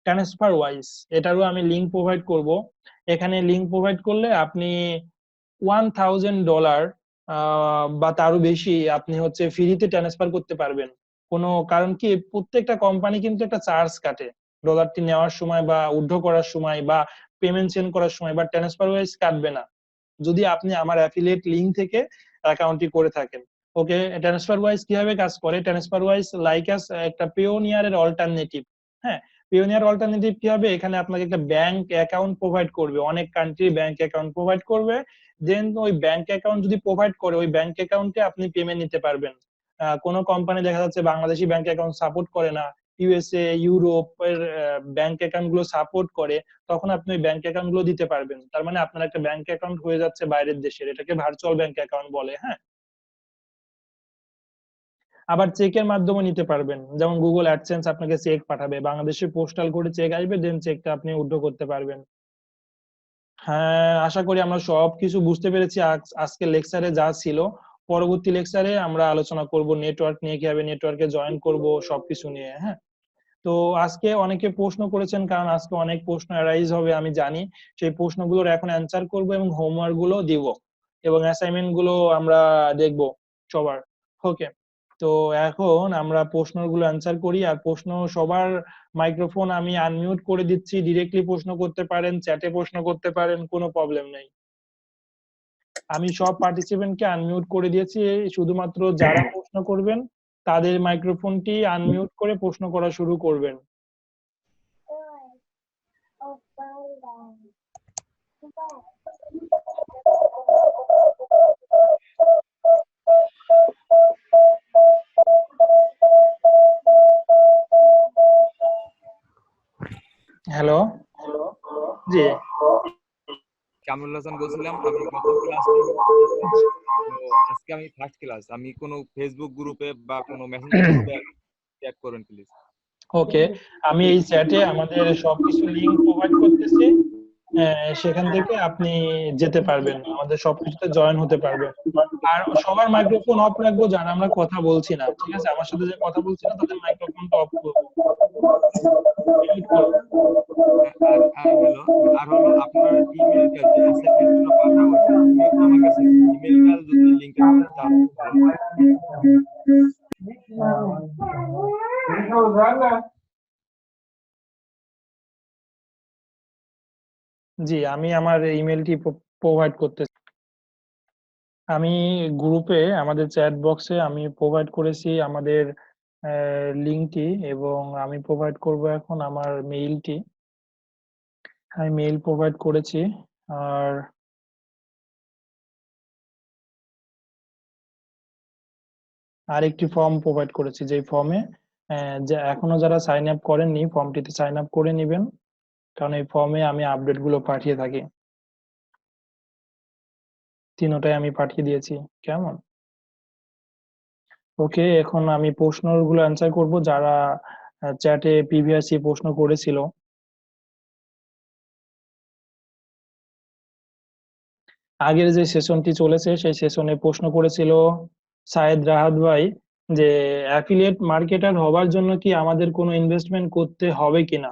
ট্রান্সফার ওয়াইজ এটারও আমি লিঙ্ক প্রোভাইড করব। এখানে লিঙ্ক প্রোভাইড করলে আপনি $1000 বা তারও বেশি আপনি হচ্ছে ফ্রিতে ট্রান্সফার করতে পারবেন। কোনো কারণ কি, প্রত্যেকটা কোম্পানি কিন্তু একটা চার্জ কাটে ডলারটি নেওয়ার সময় বা উইথড্র করার সময় বা পেমেন্ট সেন্ড করার সময়, বা ট্রান্সফার ওয়াইজ কাটবে না যদি আপনি আমার অ্যাফিলিয়েট লিংক থেকে অ্যাকাউন্টটি করে থাকেন। ওকে, ট্রান্সফার ওয়াইজ কিভাবে কাজ করে, ট্রান্সফার ওয়াইজ লাইক আস একটা পিওনিয়ারের অল্টারনেটিভ। হ্যাঁ, পিওনিয়ার অল্টারনেটিভ কি হবে, এখানে আপনাকে একটা ব্যাংক অ্যাকাউন্ট প্রোভাইড করবে, অনেক কান্ট্রি ব্যাংক অ্যাকাউন্ট প্রোভাইড করবে। দেন ওই ব্যাংক অ্যাকাউন্ট যদি প্রোভাইড করে, ওই ব্যাংক অ্যাকাউন্টে আপনি পেমেন্ট নিতে পারবেন। কোনো কোম্পানি দেখা যাচ্ছে বাংলাদেশি ব্যাংক অ্যাকাউন্ট সাপোর্ট করে না, ইউএসএ, ইউরোপের ব্যাংক অ্যাকাউন্ট গুলো সাপোর্ট করে, তখন আপনি ওই ব্যাংক অ্যাকাউন্ট গুলো দিতে পারবেন। তার মানে আপনার একটা ব্যাংক অ্যাকাউন্ট হয়ে যাচ্ছে বাইরের দেশের, এটাকে ভার্চুয়াল ব্যাংক অ্যাকাউন্ট বলে। হ্যাঁ, আবার চেকের মাধ্যমে নিতে পারবেন, যেমন গুগল অ্যাডসেন্স আপনাকে চেক পাঠাবে, বাংলাদেশে পোস্টাল করে চেক আসবে, দেন চেকটা আপনি উইথড্র করতে পারবেন। হ্যাঁ, আশা করি আমরা সবকিছু বুঝতে পেরেছি আজকে লেকচারে যা ছিল। পরবর্তী লেকচারে আমরা আলোচনা করব নেটওয়ার্ক নিয়ে, কিভাবে নেটওয়ার্কে জয়েন করব, সবকিছু নিয়ে। হ্যাঁ, তো আজকে অনেকে প্রশ্ন করেছেন, কারণ আজকে অনেক প্রশ্ন অ্যারাইজ হবে আমি জানি। সেই প্রশ্নগুলোর এখন অ্যান্সার করব এবং হোমওয়ার্ক গুলো দিব এবং অ্যাসাইনমেন্ট গুলো আমরা দেখব সবার। ওকে, তো এখন আমরা প্রশ্নগুলো অ্যান্সার করি। আর প্রশ্ন সবার মাইক্রোফোন আমি আনমিউট করে দিচ্ছি, ডিরেক্টলি প্রশ্ন করতে পারেন, চ্যাটে প্রশ্ন করতে পারেন, কোনো প্রবলেম নেই। আমি সব পার্টিসিপেন্টকে আনমিউট করে দিয়েছি, শুধুমাত্র যারা প্রশ্ন করবেন তাদের মাইক্রোফোনটি আনমিউট করে প্রশ্ন করা শুরু করবেন। হ্যালো, জি। কামরুল হাসান বলছিলাম, আমি গত ক্লাসে আজকে আমি ফার্স্ট ক্লাস, আমি কোনো ফেসবুক গ্রুপে বা কোনো মেসেঞ্জার গ্রুপে চ্যাট করুন প্লিজ। ওকে, আমি এই চ্যাটে আমাদের সবকিছু লিংক প্রোভাইড করতেছি, সেখান থেকে আপনি যেতে পারবেন, আমাদের সবকিছুতে জয়েন হতে পারবেন। আর সবার মাইক্রোফোন অফ রাখবো যারা আমরা কথা বলছি না, ঠিক আছে? আমার সাথে যে কথা বলছি না তাদের মাইক্রোফোনটা অফ করবো, মিউট করবো। আর হলো আপনার ইমেলটা যে অ্যাসাইনমেন্টগুলো পাঠাবো, সেই ইমেলটা আমার কাছে ইমেলটা যদি লিংকের সাথে চালু করেন। জি, আমি আমার ইমেলটি প্রোভাইড করতেছি। আমি গ্রুপে আমাদের চ্যাট বক্সে আমি প্রোভাইড করেছি আমাদের লিংকটি, এবং আমি প্রোভাইড করব এখন আমার মেইলটি। আমি মেইল প্রোভাইড করেছি। আর আরেকটি ফর্ম প্রোভাইড করেছি, যে ফর্মে যে এখনো যারা সাইন আপ করেননি ফর্মটিতে সাইন আপ করে নেবেন, কারণ এই ফর্মে আমি আপডেট গুলো পাঠিয়ে থাকি। তিনটাই আমি পাঠিয়ে দিয়েছি। কেমন? ওকে, এখন আমি প্রশ্নগুলো অ্যান্সার করব যারা চ্যাটে প্রিভিয়াসলি প্রশ্ন করেছিল। আগের যে সেশনটি চলেছে সেই সেশনে প্রশ্ন করেছিল সায়েদ রাহাত ভাই, যে অ্যাফিলিয়েট মার্কেটার হওয়ার জন্য কি আমাদের কোনো ইনভেস্টমেন্ট করতে হবে কিনা।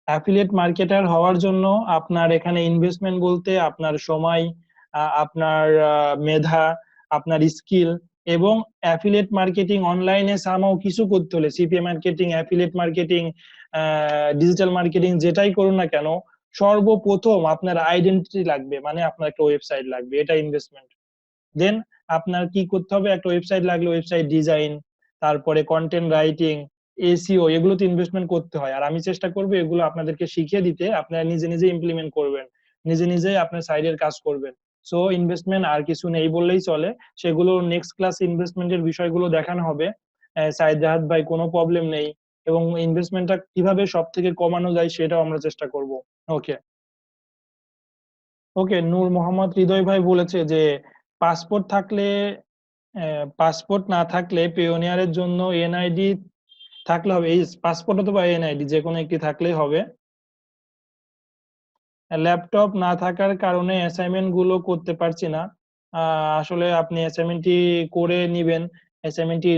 অ্যাফিলিয়েট মার্কেটার হওয়ার জন্য আপনার এখানে ইনভেস্টমেন্ট বলতে আপনার সময়, আপনার মেধা, আপনার স্কিল, এবং অ্যাফিলিয়েট মার্কেটিং অনলাইনে সামাও কিছু করতে হলে, CPA marketing, affiliate marketing, digital marketing যেটাই করুন না কেন, সর্বপ্রথম আপনার আইডেন্টিটি লাগবে, মানে আপনার একটা ওয়েবসাইট লাগবে, এটা ইনভেস্টমেন্ট। দেন আপনার কি করতে হবে, একটা ওয়েবসাইট লাগলে ওয়েবসাইট ডিজাইন, তারপরে কন্টেন্ট রাইটিং, এসইও, এগুলোতে ইনভেস্টমেন্ট করতে হয়। আর আমি চেষ্টা করবো এগুলো আপনাদেরকে শিখিয়ে দিতে, আপনারা নিজে নিজে ইমপ্লিমেন্ট করবেন, নিজে নিজেই আপনার সাইডের কাজ করবেন। সো ইনভেস্টমেন্ট আর কিছু নেই বললেই চলে, সেগুলো নেক্সট ক্লাস ইনভেস্টমেন্টের বিষয়গুলো দেখানো হবে। সাইদ রাহাত ভাই, কোনো প্রবলেম নেই, এবং ইনভেস্টমেন্টটা কিভাবে সব থেকে কমানো যায় সেটাও আমরা চেষ্টা করব। ওকে, ওকে। নূর মোহাম্মদ হৃদয় ভাই বলেছে যে পাসপোর্ট থাকলে, পাসপোর্ট না থাকলে পিওনিয়ারের জন্য এনআইডি থাকলে হবে। এই পাসপোর্ট অথবা এনআইডি যে কোনো একটি থাকলেই হবে। ল্যাপটপ না থাকার কারণে অ্যাসাইনমেন্ট গুলো করতে পারছি না। আসলে আপনি অ্যাসাইনমেন্টটি করে নিবেন, অ্যাসাইনমেন্টটি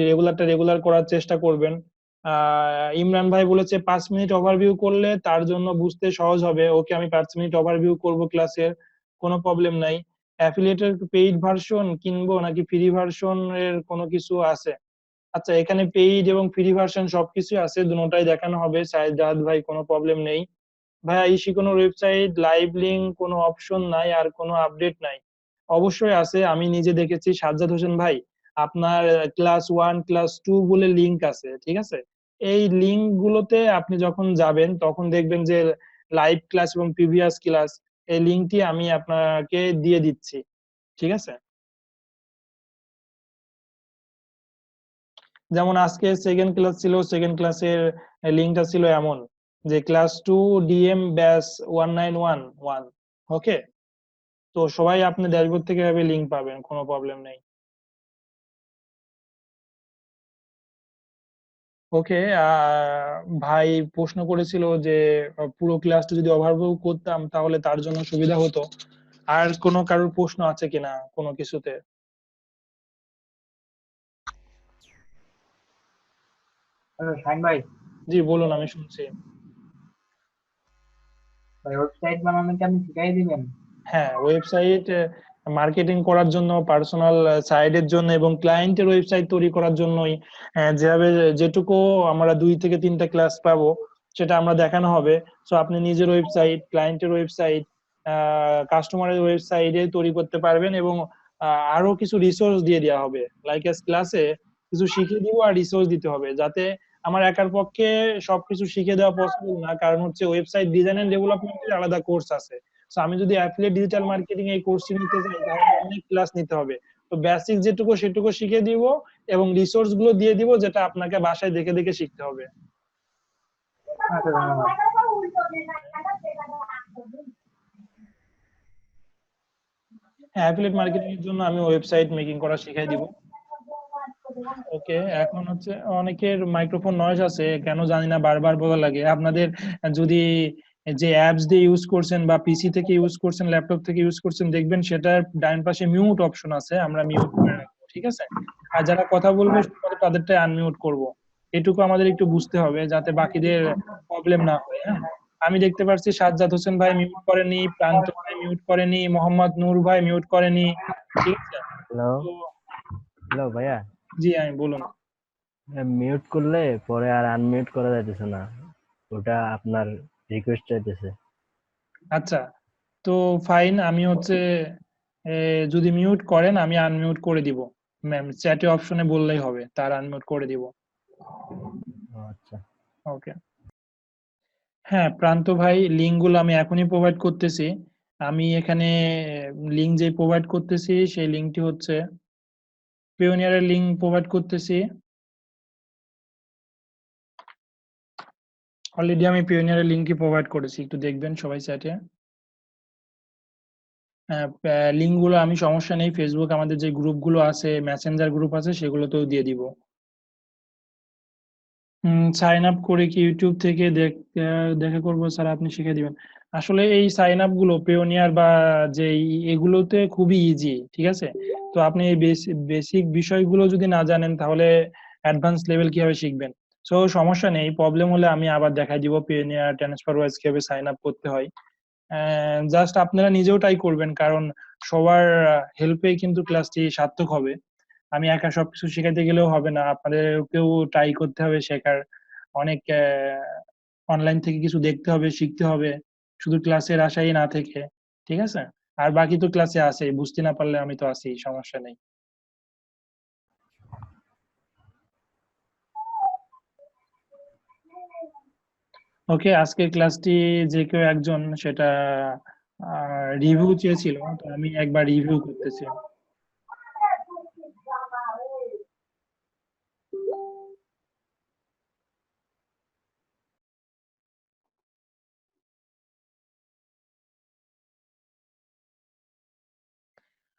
রেগুলার করার চেষ্টা করবেন। ইমরান ভাই বলেছে 5 মিনিট ওভারভিউ করলে তার জন্য বুঝতে সহজ হবে। ওকে, আমি 5 মিনিট ওভারভিউ করব ক্লাসের, কোনো প্রবলেম নাই। অ্যাফিলিয়েটের পেইড ভার্সন কিনবো নাকি ফ্রি ভার্সন এর কোনো কিছু আছে? আচ্ছা, এখানে পেইড এবং ফ্রি ভার্সন সবকিছু আছে, দুটোটাই দেখানো হবে সাইদ রাহাত ভাই, কোনো প্রবলেম নেই। ভাইয়া, ইসি কোনো ওয়েবসাইট লাইভ লিংক কোনো অপশন নাই আর কোনো আপডেট নাই? অবশ্যই আছে, আমি নিজে দেখেছি সাজ্জাদ হোসেন ভাই। আপনার ক্লাস 1 ক্লাস 2 বলে লিংক আছে, ঠিক আছে? এই লিংক গুলোতে আপনি যখন যাবেন তখন দেখবেন যে লাইভ ক্লাস এবং প্রিভিয়াস ক্লাস, এই লিংকটি আমি আপনাকে দিয়ে দিচ্ছি, ঠিক আছে? যেমন আজকে সেকেন্ড ক্লাস ছিল, সেকেন্ড ক্লাসের লিংকটা ছিল এমন যে ক্লাস 2 ডিএম ব্যাচ 1911। ওকে, তো সবাই আপনি ড্যাশবোর্ড থেকে এভাবে লিংক পাবেন, কোনো প্রবলেম নেই। ওকে, ভাই প্রশ্ন করেছিল যে পুরো ক্লাসটা যদি ওভারভিউ করতাম তাহলে তার জন্য সুবিধা হতো। আর কোনো কারোর প্রশ্ন আছে কিনা কোনো কিছুতে? শাহিন ভাই, জি বলুন, আমি শুনছি। ওয়েবসাইট বানানো কি আপনি শিখাই দিবেন? হ্যাঁ, ওয়েবসাইট মার্কেটিং করার জন্য, পার্সোনাল সাইটের জন্য এবং ক্লায়েন্টের ওয়েবসাইট তৈরি করার জন্যই যেভাবে যেটুকু আমরা 2 থেকে 3টা ক্লাস পাবো সেটা আমরা দেখানো হবে। সো আপনি নিজের ওয়েবসাইট, ক্লায়েন্টের ওয়েবসাইট, কাস্টমারের ওয়েবসাইটে তৈরি করতে পারবেন এবং আরো কিছু রিসোর্স দিয়ে দেওয়া হবে। লাইক এস ক্লাসে কিছু শিখিয়ে দিব আর রিসোর্স দিতে হবে, যাতে আমার একার পক্ষে সবকিছু শিখে দেওয়া পসিবল না, কারণ হচ্ছে ওয়েবসাইট ডিজাইন এন্ড ডেভেলপমেন্টের আলাদা কোর্স আছে। সো আমি যদি অ্যাফিলিয়েট ডিজিটাল মার্কেটিং এই কোর্সটি নিতে চাই তাহলে অনেক ক্লাস নিতে হবে। তো বেসিক যেটুকু সেটুকু শিখে দিব এবং রিসোর্স গুলো দিয়ে দিব, যেটা আপনাকে বাসায় দেখে দেখে শিখতে হবে। আচ্ছা, ধন্যবাদ। হ্যাঁ, অ্যাফিলিয়েট মার্কেটিং এর জন্য আমি ওয়েবসাইট মেকিং করা শিখাই দিব। ওকে, এখন হচ্ছে অনেকের মাইক্রোফোন নয়েজ আছে, কেন জানি না বারবার বলা লাগে। আপনাদের যদি যে অ্যাপস দিয়ে ইউজ করছেন বা পিসি থেকে ইউজ করছেন, ল্যাপটপ থেকে ইউজ করছেন, দেখবেন সেটার ডান পাশে মিউট অপশন আছে, আমরা মিউট করে রাখবো, ঠিক আছে? আর যারা কথা বলবে শুধুমাত্র তাদেরটাই আনমিউট করব। এটুকু আমাদের একটু বুঝতে হবে যাতে বাকিদের প্রবলেম না হয়। হ্যাঁ, আমি দেখতে পাচ্ছি সাজ্জাদ হোসেন ভাই মিউট করেনি, প্রান্ত ভাই মিউট করেনি, মোহাম্মদ নূর ভাই মিউট করেনি, ঠিক আছে? হ্যালো তো হ্যালো ভাইয়া, জি, আমি বলুন। মিউট করলে পরে আর আনমিউট করা যাইতেছে না, ওটা আপনার রিকোয়েস্ট চাইতেছে। আচ্ছা, তো ফাইন, আমি হচ্ছে যদি মিউট করেন আমি আনমিউট করে দিব। ম্যাম চ্যাটে অপশনে বললেই হবে, তার আনমিউট করে দিব। ও আচ্ছা, ওকে। হ্যাঁ প্রান্ত ভাই, লিঙ্ক গুলো আমি এখনই প্রোভাইড করতেছি। আমি এখানে লিঙ্ক যে প্রোভাইড করতেছি সেই লিঙ্কটি হচ্ছে পিওনিয়ারের লিঙ্ক প্রোভাইড করতেছি। অলরেডি আমি পিওনিয়ারের লিঙ্কই প্রোভাইড করেছি, একটু দেখবেন সবাই চ্যাটে। লিঙ্ক গুলো আমি সমস্যা নেই, ফেসবুক আমাদের যে গ্রুপ গুলো আছে, মেসেঞ্জার গ্রুপ আছে, সেগুলোতেও দিয়ে দিব। সাইন আপ করে কি ইউটিউব থেকে দেখা করবো স্যার, আপনি শিখিয়ে দিবেন? আসলে এই সাইন আপ গুলো পেওনিয়ার বা যে এগুলোতে খুবই ইজি, ঠিক আছে? তো আপনি এই বেসিক বিষয়গুলো যদি না জানেন তাহলে অ্যাডভান্স লেভেল কিভাবে শিখবেন? সো সমস্যা নেই, প্রবলেম হলে আমি আবার দেখাই দিব পেওনিয়ার ট্রান্সফার ওয়াইজ কিভাবে সাইন আপ করতে হয়। জাস্ট আপনারা নিজেও ট্রাই করবেন, কারণ সবার হেল্পেই কিন্তু ক্লাসটি সার্থক হবে। আমি একা সবকিছু শেখাতে গেলেও হবে না, আপনাদেরকেও ট্রাই করতে হবে শেখার। অনেক অনলাইন থেকে কিছু দেখতে হবে, শিখতে হবে, শুধু ক্লাসের আশাই না থেকে, ঠিক আছে? আর বাকি তো ক্লাসে আছে, বুঝতে না পারলে আমি তো আছি, সমস্যা নেই। ওকে, আজকের ক্লাসটি যে কেউ একজন সেটা রিভিউ চেয়েছিল, তো আমি একবার রিভিউ করতেছি।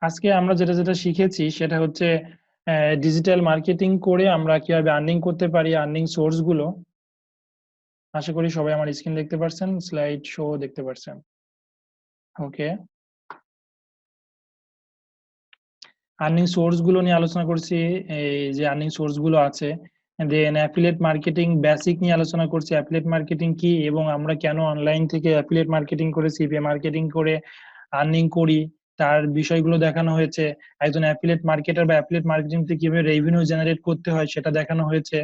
আজকে আমরা যেটা যেটা শিখেছি সেটা হচ্ছে ডিজিটাল মার্কেটিং করে আমরা কিভাবে আর্নিং করতে পারি, আর্নিং সোর্স গুলো। আশা করি সবাই আমার স্ক্রিন দেখতে পাচ্ছেন, স্লাইড শো দেখতে পাচ্ছেন। ওকে, আর্নিং সোর্স গুলো নিয়ে আলোচনা করছি, এই যে আর্নিং সোর্স গুলো আছে। দেন অ্যাফিলিয়েট মার্কেটিং বেসিক নিয়ে আলোচনা করছি, অ্যাফিলিয়েট মার্কেটিং কি এবং আমরা কেন অনলাইন থেকে অ্যাফিলিয়েট মার্কেটিং করে সিপিএ মার্কেটিং করে আর্নিং করি, তার বিষয়গুলো দেখানো হয়েছে। একজন অ্যাফিলিয়েট মার্কেটার বা অ্যাফিলিয়েট মার্কেটিং থেকে কিভাবে রেভিনিউ জেনারেট করতে হয় সেটা দেখানো হয়েছে।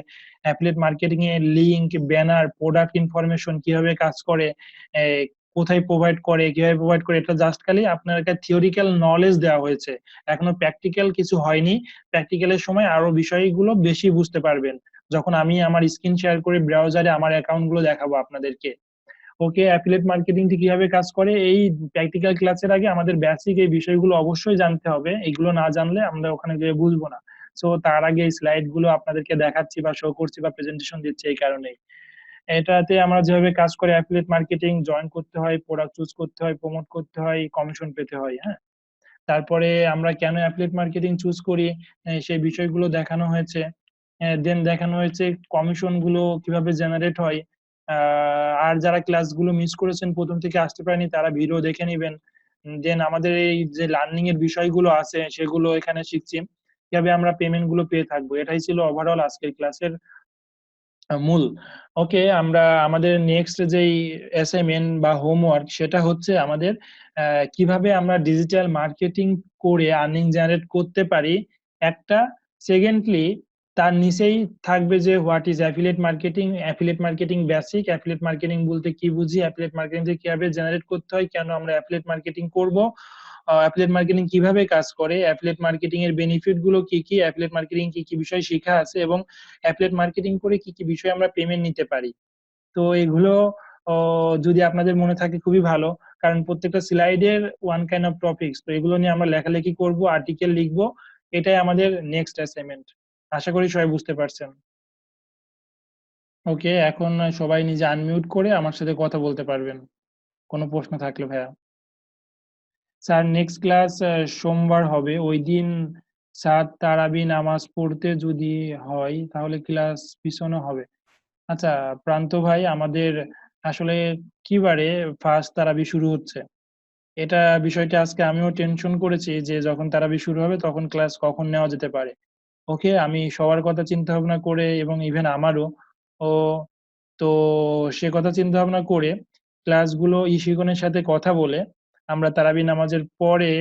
অ্যাফিলিয়েট মার্কেটিং এর লিংক, ব্যানার, প্রোডাক্ট ইনফরমেশন কিভাবে কাজ করে, কোথায় প্রোভাইড করে, কিভাবে প্রোভাইড করে, এটা জাস্ট খালি আপনার একটা থিওরিক্যাল নলেজ দেওয়া হয়েছে, এখনো প্র্যাকটিক্যাল কিছু হয়নি। প্র্যাকটিক্যালের সময় আরো বিষয়গুলো বেশি বুঝতে পারবেন যখন আমি আমার স্ক্রিন শেয়ার করে ব্রাউজারে আমার অ্যাকাউন্ট গুলো দেখাবো আপনাদেরকে। ওকে, অ্যাফিলিয়েট মার্কেটিংটি কিভাবে কাজ করে এই প্র্যাকটিক্যাল ক্লাসের আগে আমাদের বেসিক এই বিষয়গুলো অবশ্যই জানতে হবে, এগুলো না জানলে আমরা ওখানে গিয়ে বুঝবো না। সো তার আগে এই স্লাইড গুলো আপনাদেরকে দেখাচ্ছি বা শো করছি বা প্রেজেন্টেশন দিচ্ছি এই কারণেই। এটাতে আমরা যেভাবে কাজ করে অ্যাফিলিয়েট মার্কেটিং জয়েন করতে হয়, প্রোডাক্ট চুজ করতে হয়, প্রমোট করতে হয়, কমিশন পেতে হয়। হ্যাঁ, তারপরে আমরা কেন অ্যাফিলিয়েট মার্কেটিং চুজ করি সেই বিষয়গুলো দেখানো হয়েছে। দেন দেখানো হয়েছে কমিশন গুলো কিভাবে জেনারেট হয়। আর যারা ক্লাসগুলো মিস করেছেন, প্রথম থেকে আসতে পারেনি, তারা ভিডিও দেখে নেবেন। দেন আমাদের এই যে লার্নিং এর বিষয়গুলো আছে সেগুলো এখানে শিখছি, কিভাবে আমরা পেমেন্ট গুলো পেয়ে থাকবো। এটাই ছিল ওভারঅল আজকের ক্লাসের মূল। ওকে, আমরা আমাদের নেক্সট যেই অ্যাসাইনমেন্ট বা হোমওয়ার্ক সেটা হচ্ছে আমাদের কিভাবে আমরা ডিজিটাল মার্কেটিং করে আর্নিং জেনারেট করতে পারি একটা। সেকেন্ডলি তার নিচেই থাকবে যে what is affiliate marketing, affiliate marketing basic, affiliate marketing বলতে কি বুঝি, অ্যাফিলিয়েট মার্কেটিং থেকে কিভাবে জেনারেট করতে হয়, কেন আমরা অ্যাফিলিয়েট মার্কেটিং করব, অ্যাফিলিয়েট মার্কেটিং কিভাবে কাজ করে, অ্যাফিলিয়েট মার্কেটিং এর বেনিফিট গুলো কি কি, অ্যাফিলিয়েট মার্কেটিং কি কি বিষয় শেখা আছে, এবং অ্যাফিলিয়েট মার্কেটিং করে কি কি বিষয়ে আমরা পেমেন্ট নিতে পারি। তো এগুলো যদি আপনাদের মনে থাকে খুবই ভালো, কারণ প্রত্যেকটা স্লাইডের ওয়ান কাইন্ড অফ টপিকস, তো এগুলো নিয়ে আমরা লেখালেখি করব, আর্টিকেল লিখবো। এটাই আমাদের নেক্সট অ্যাসাইনমেন্ট। আশা করি সবাই বুঝতে পারছেন। ওকে, এখন সবাই নিজে আনমিউট করে আমার সাথে কথা বলতে পারবেন কোনো প্রশ্ন থাকলে। ভাইয়া স্যার, নেক্সট ক্লাস সোমবার হবে, ওই দিন স্যার তারাবি নামাজ পড়তে যদি হয় তাহলে ক্লাস পিছনে হবে। আচ্ছা প্রান্ত ভাই, আমাদের আসলে কি বারে ফার্স্ট তারাবি শুরু হচ্ছে, এটা বিষয়টা আজকে আমিও টেনশন করেছি যে যখন তারাবি শুরু হবে তখন ক্লাস কখন নেওয়া যেতে পারে। ওকে, আমি সবার কথা চিন্তা ভাবনা করে এবং ইভেন আমারও ও তো সে কথা চিন্তা ভাবনা করে ক্লাসগুলো ইশিকনের সাথে কথা বলে আমরা তারাবি নামাজের পরে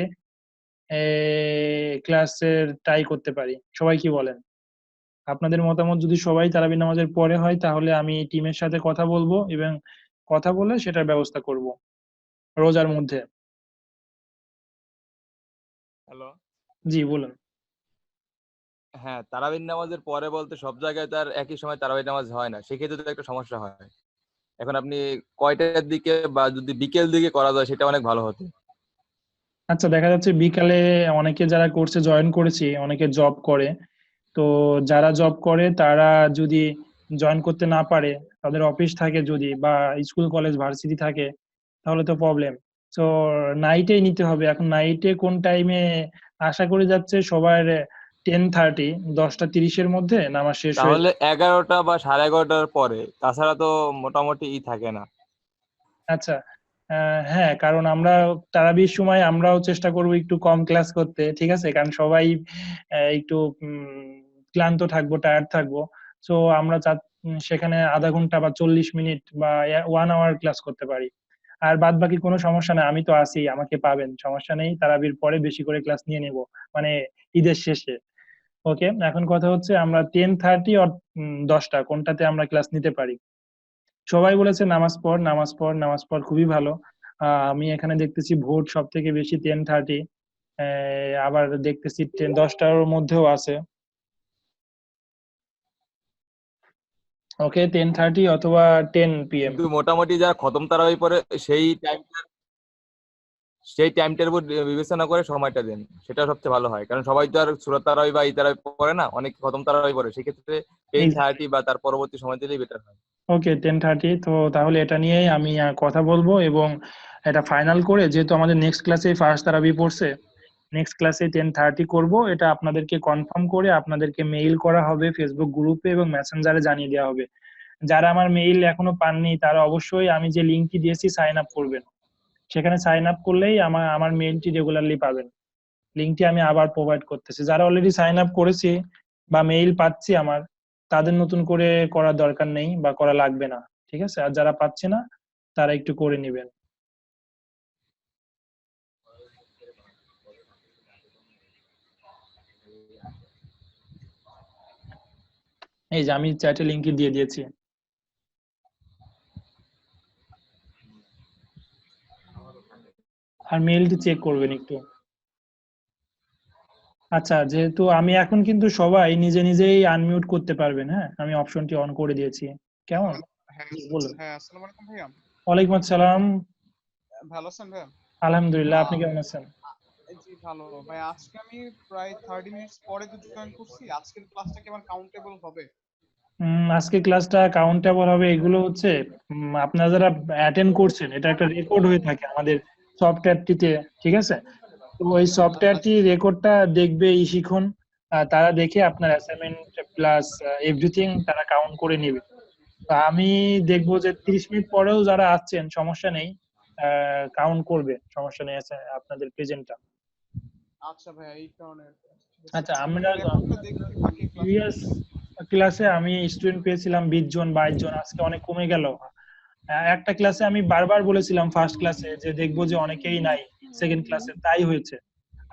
ক্লাসের টাই করতে পারি। সবাই কি বলেন? আপনাদের মতামত যদি সবাই তারাবি নামাজের পরে হয় তাহলে আমি টিমের সাথে কথা বলবো এবং কথা বলে সেটার ব্যবস্থা করব রোজার মধ্যে। হ্যালো। জি বলুন। হ্যাঁ, তারাবির নামাজের পরে বলতে সব জায়গায় তার একই সময় তারাবির নামাজ হয় না, সেক্ষেত্রে তো একটা সমস্যা হয়। এখন আপনি কয়টার দিকে বা যদি বিকেল দিকে করা যায় সেটা অনেক ভালো হতো। আচ্ছা, দেখা যাচ্ছে বিকালে অনেকে যারা কোর্সে জয়েন করেছি অনেকে জব করে, তো যারা জব করে তারা যদি জয়েন করতে না পারে, তাদের অফিস থাকে যদি বা স্কুল কলেজ ভার্সিটি থাকে, তাহলে তো প্রবলেম। তো নাইটেই নিতে হবে। এখন নাইটে কোন টাইমে? আশা করি যাচ্ছে সবার 10:30, 10:30 মধ্যে নামাজ শেষ হয়ে তাহলে 11টা বা 11:30টার পরে, তাছাড়া তো মোটামুটি থাকে না। আচ্ছা, হ্যাঁ, কারণ আমরা তারাবির সময় আমরাও চেষ্টা করব একটু কম ক্লাস করতে, ঠিক আছে, কারণ সবাই একটু ক্লান্ত থাকবো, টায়ার্ড থাকবো। সো আমরা সেখানে আধা ঘন্টা বা 40 মিনিট বা 1 আওয়ার ক্লাস করতে পারি। আর বাদ বাকি কোনো সমস্যা নেই, আমি তো আছি, আমাকে পাবেন, সমস্যা নেই। তারাবির পরে বেশি করে ক্লাস নিয়ে নেব, মানে ঈদের শেষে। ওকে, এখন কথা হচ্ছে আমরা 10:30 আর 10টা কোনটাতে আমরা ক্লাস নিতে পারি। সবাই বলেছে নামাজ পড়, নামাজ পড়, নামাজ পড়, খুবই ভালো। আমি এখানে দেখতেছি ভোট সব থেকে বেশি 10:30, আবার দেখতেছি 10টার মধ্যেও আছে। ওকে, 10:30 অথবা 10 PM। কিন্তু মোটামুটি যারা খতম তারাবি পরে সেই টাইমটার উপর বিবেচনা করে সময়টা দেন, সেটা সবচেয়ে ভালো হয়। কারণ সবাই তো আর সূরা তারাবি বা ই তারাবি পড়ে না, অনেক খতম তারাবি পড়ে, সেক্ষেত্রে 10:30 বা তার পরবর্তী সময় দিলেই বেটার হয়। ওকে, 10:30। তো তাহলে এটা নিয়েই আমি কথা বলবো এবং এটা ফাইনাল করে, যেহেতু আমাদের নেক্সট ক্লাসে ফার্স্ট তারাবি পড়ছে, নেক্সট ক্লাসে 10:30 করব, এটা আপনাদেরকে কনফার্ম করে আপনাদেরকে মেইল করা হবে ফেসবুক গ্রুপে এবং মেসেঞ্জারে জানিয়ে দেওয়া হবে। যারা আমার মেইল এখনো পাননি তারা অবশ্যই আমি যে লিঙ্কটি দিয়েছি সাইন আপ করবেন। সেখানে সাইন আপ করলেই আমার মেইলটি রেগুলারলি পাবেন। লিঙ্কটি আমি আবার প্রোভাইড করতেছি। যারা অলরেডি সাইন আপ করেছি বা মেইল পাচ্ছি আমার, তাদের নতুন করে করার দরকার নেই বা করা লাগবে না, ঠিক আছে। আর যারা পাচ্ছে না তারা একটু করে নেবেন। এই যে আমি চ্যাটে লিঙ্কটি দিয়ে দিয়েছি। আর মেইলটি চেক করবেন একটু। আচ্ছা, যেহেতু আমি এখন কিন্তু সবাই নিজে নিজেই আনমিউট করতে পারবেন, হ্যাঁ, আমি অপশনটি অন করে দিয়েছি। কেমন? হ্যাঁ জি, বলুন। হ্যাঁ, আসসালামু আলাইকুম ভাইয়া। ওয়ালাইকুম আসসালাম। ভালো আছেন ভাইয়া? আলহামদুলিল্লাহ, আপনি কেমন আছেন? জি ভালো ভাই। আজকে আমি প্রায় 30 মিনিটস পরে তো জয়েন করছি। আজকের ক্লাসটা কি আমার কাউন্টেবল হবে? আজকে ক্লাসটা কাউন্টেবল হবে, এগুলো হচ্ছে আপনারা যারা অ্যাটেন্ড করছেন এটা একটা রেকর্ড হয়ে থাকে আমাদের সফটওয়্যারটিতে, ঠিক আছে। তো ওই সফটওয়্যারটি রেকর্ডটা দেখবে শিখুন, তারা দেখে আপনার অ্যাসাইনমেন্ট প্লাস এভরিথিং তারা কাউন্ট করে নেবে। তো আমি দেখবো যে 30 মিনিট পরেও যারা আসছেন সমস্যা নেই, কাউন্ট করবে, সমস্যা নেই আছে আপনাদের প্রেজেন্টটা। আচ্ছা ভাইয়া, এই কারণে ঠিক আছে। আচ্ছা, আমি আমরা রেকর্ডটা দেখি বাকি প্রিভিয়াস ক্লাসে আমি স্টুডেন্ট পেয়েছিলাম 20 জন 22 জন, আজকে অনেক কমে গেল। একটা ক্লাসে আমি বারবার বলেছিলাম ফার্স্ট ক্লাসে যে দেখবো যে অনেকেই নাই, সেকেন্ড ক্লাসে তাই হয়েছে,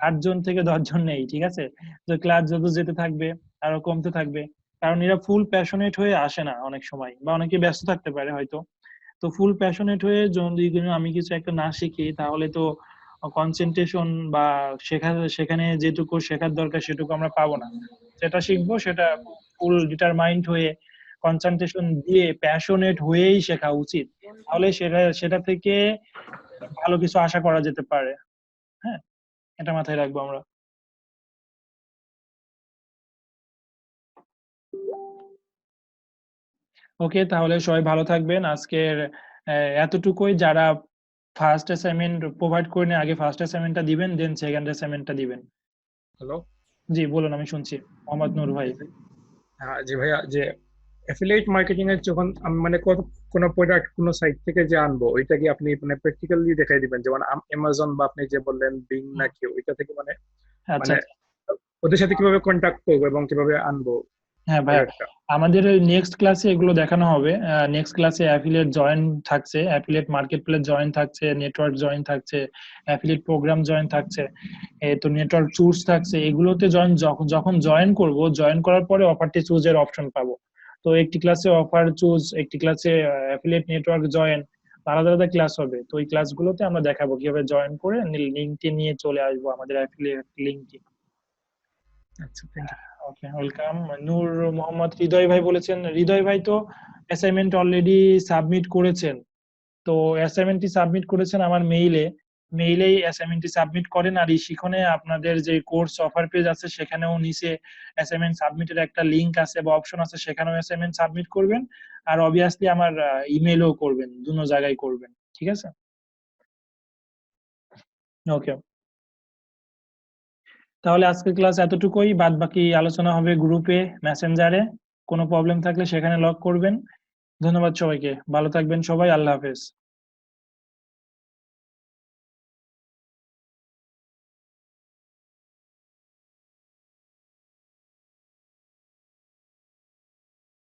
8 জন থেকে 10 জন নেই, ঠিক আছে। তো ক্লাস যত যেতে থাকবে আরো কমতে থাকবে, কারণ এরা ফুল প্যাশনেট হয়ে আসে না অনেক সময়, বা অনেকে ব্যস্ত থাকতে পারে হয়তো। তো ফুল প্যাশনেট হয়ে যদি আমি কিছু একটা না শিখি তাহলে তো কনসেন্ট্রেশন বা সেখানে যেটুকু শেখার দরকার সেটুকু আমরা পাবো না। যেটা শিখবো সেটা ফুল ডিটারমাইন্ড হয়ে কনসেন্ট্রেশন দিয়ে প্যাশনেট হয়েই শেখা উচিত, তাহলে সেটা থেকে ভালো কিছু আশা করা যেতে পারে। হ্যাঁ, এটা মাথায় রাখবো আমরা। ওকে, তাহলে সবাই ভালো থাকবেন। আজকের এতটুকুই। যারা ফার্স্ট অ্যাসাইনমেন্ট প্রোভাইড করেন আগে ফার্স্ট অ্যাসাইনমেন্টটা দিবেন, দেন সেকেন্ড অ্যাসাইনমেন্টটা দিবেন। হ্যালো। জি বলুন, আমি শুনছি। মোহাম্মদ নূর ভাই। হ্যাঁ জি ভাইয়া, যে অ্যাফিলিয়েট মার্কেটিং এর যখন আমি মানে কোনো প্রোডাক্ট কোনো সাইট থেকে যে আনবো, ওইটা কি আপনি মানে প্র্যাকটিক্যালি দেখাই দিবেন? যেমন অ্যামাজন বা আপনি যে বললেন বিং না কি, ওইটা থেকে মানে আচ্ছা, ওদের সাথে কিভাবে কন্ট্যাক্ট করবো এবং কিভাবে আনবো হ্যাঁ ভাইয়া, প্রোডাক্টটা? আমাদের নেক্সট ক্লাসে এগুলো দেখানো হবে। নেক্সট ক্লাসে অ্যাফিলিয়েট জয়েন থাকছে, অ্যাফিলিয়েট মার্কেট প্লেস জয়েন থাকছে, নেটওয়ার্ক জয়েন থাকছে, অ্যাফিলিয়েট প্রোগ্রাম জয়েন থাকছে, তো নেটওয়ার্ক চুজ থাকছে। এগুলোতে যখন জয়েন করব, জয়েন করার পরে অফারটি চুজের অপশন পাবো। তো একটি ক্লাসে অফার চুজ, একটি ক্লাসে অ্যাফিলিয়েট নেটওয়ার্ক জয়েন, আলাদা আলাদা ক্লাস হবে। তো ওই ক্লাসগুলোতে আমরা দেখাবো কিভাবে জয়েন করে লিঙ্কটি নিয়ে চলে আসবো আমাদের অ্যাফিলিয়েট লিঙ্কটি। আচ্ছা, thank you. Okay, welcome. Noor Mohammad Hridoy ভাই বলেছেন। হৃদয় ভাই তো অ্যাসাইনমেন্ট অলরেডি সাবমিট করেছেন। তো অ্যাসাইনমেন্টটি সাবমিট করেছেন আমার মেইলেই অ্যাসাইনমেন্টটি সাবমিট করেন। আর শিখনে আপনাদের যে কোর্স অফার পেজ আছে সেখানেও নিচে অ্যাসাইনমেন্ট সাবমিটের একটা লিংক আছে বা অপশন আছে, সেখানেও অ্যাসাইনমেন্ট সাবমিট করবেন। আর অবভিয়াসলি আমার ইমেলও করবেন, দুটো জায়গায় করবেন, ঠিক আছে। ওকে, তাহলে আজকের ক্লাস এতটুকুই। বাদ বাকি আলোচনা হবে গ্রুপে, মেসেঞ্জারে। কোনো প্রবলেম থাকলে সেখানে লক করবেন। ধন্যবাদ সবাইকে, ভালো থাকবেন সবাই, আল্লাহ হাফেজ।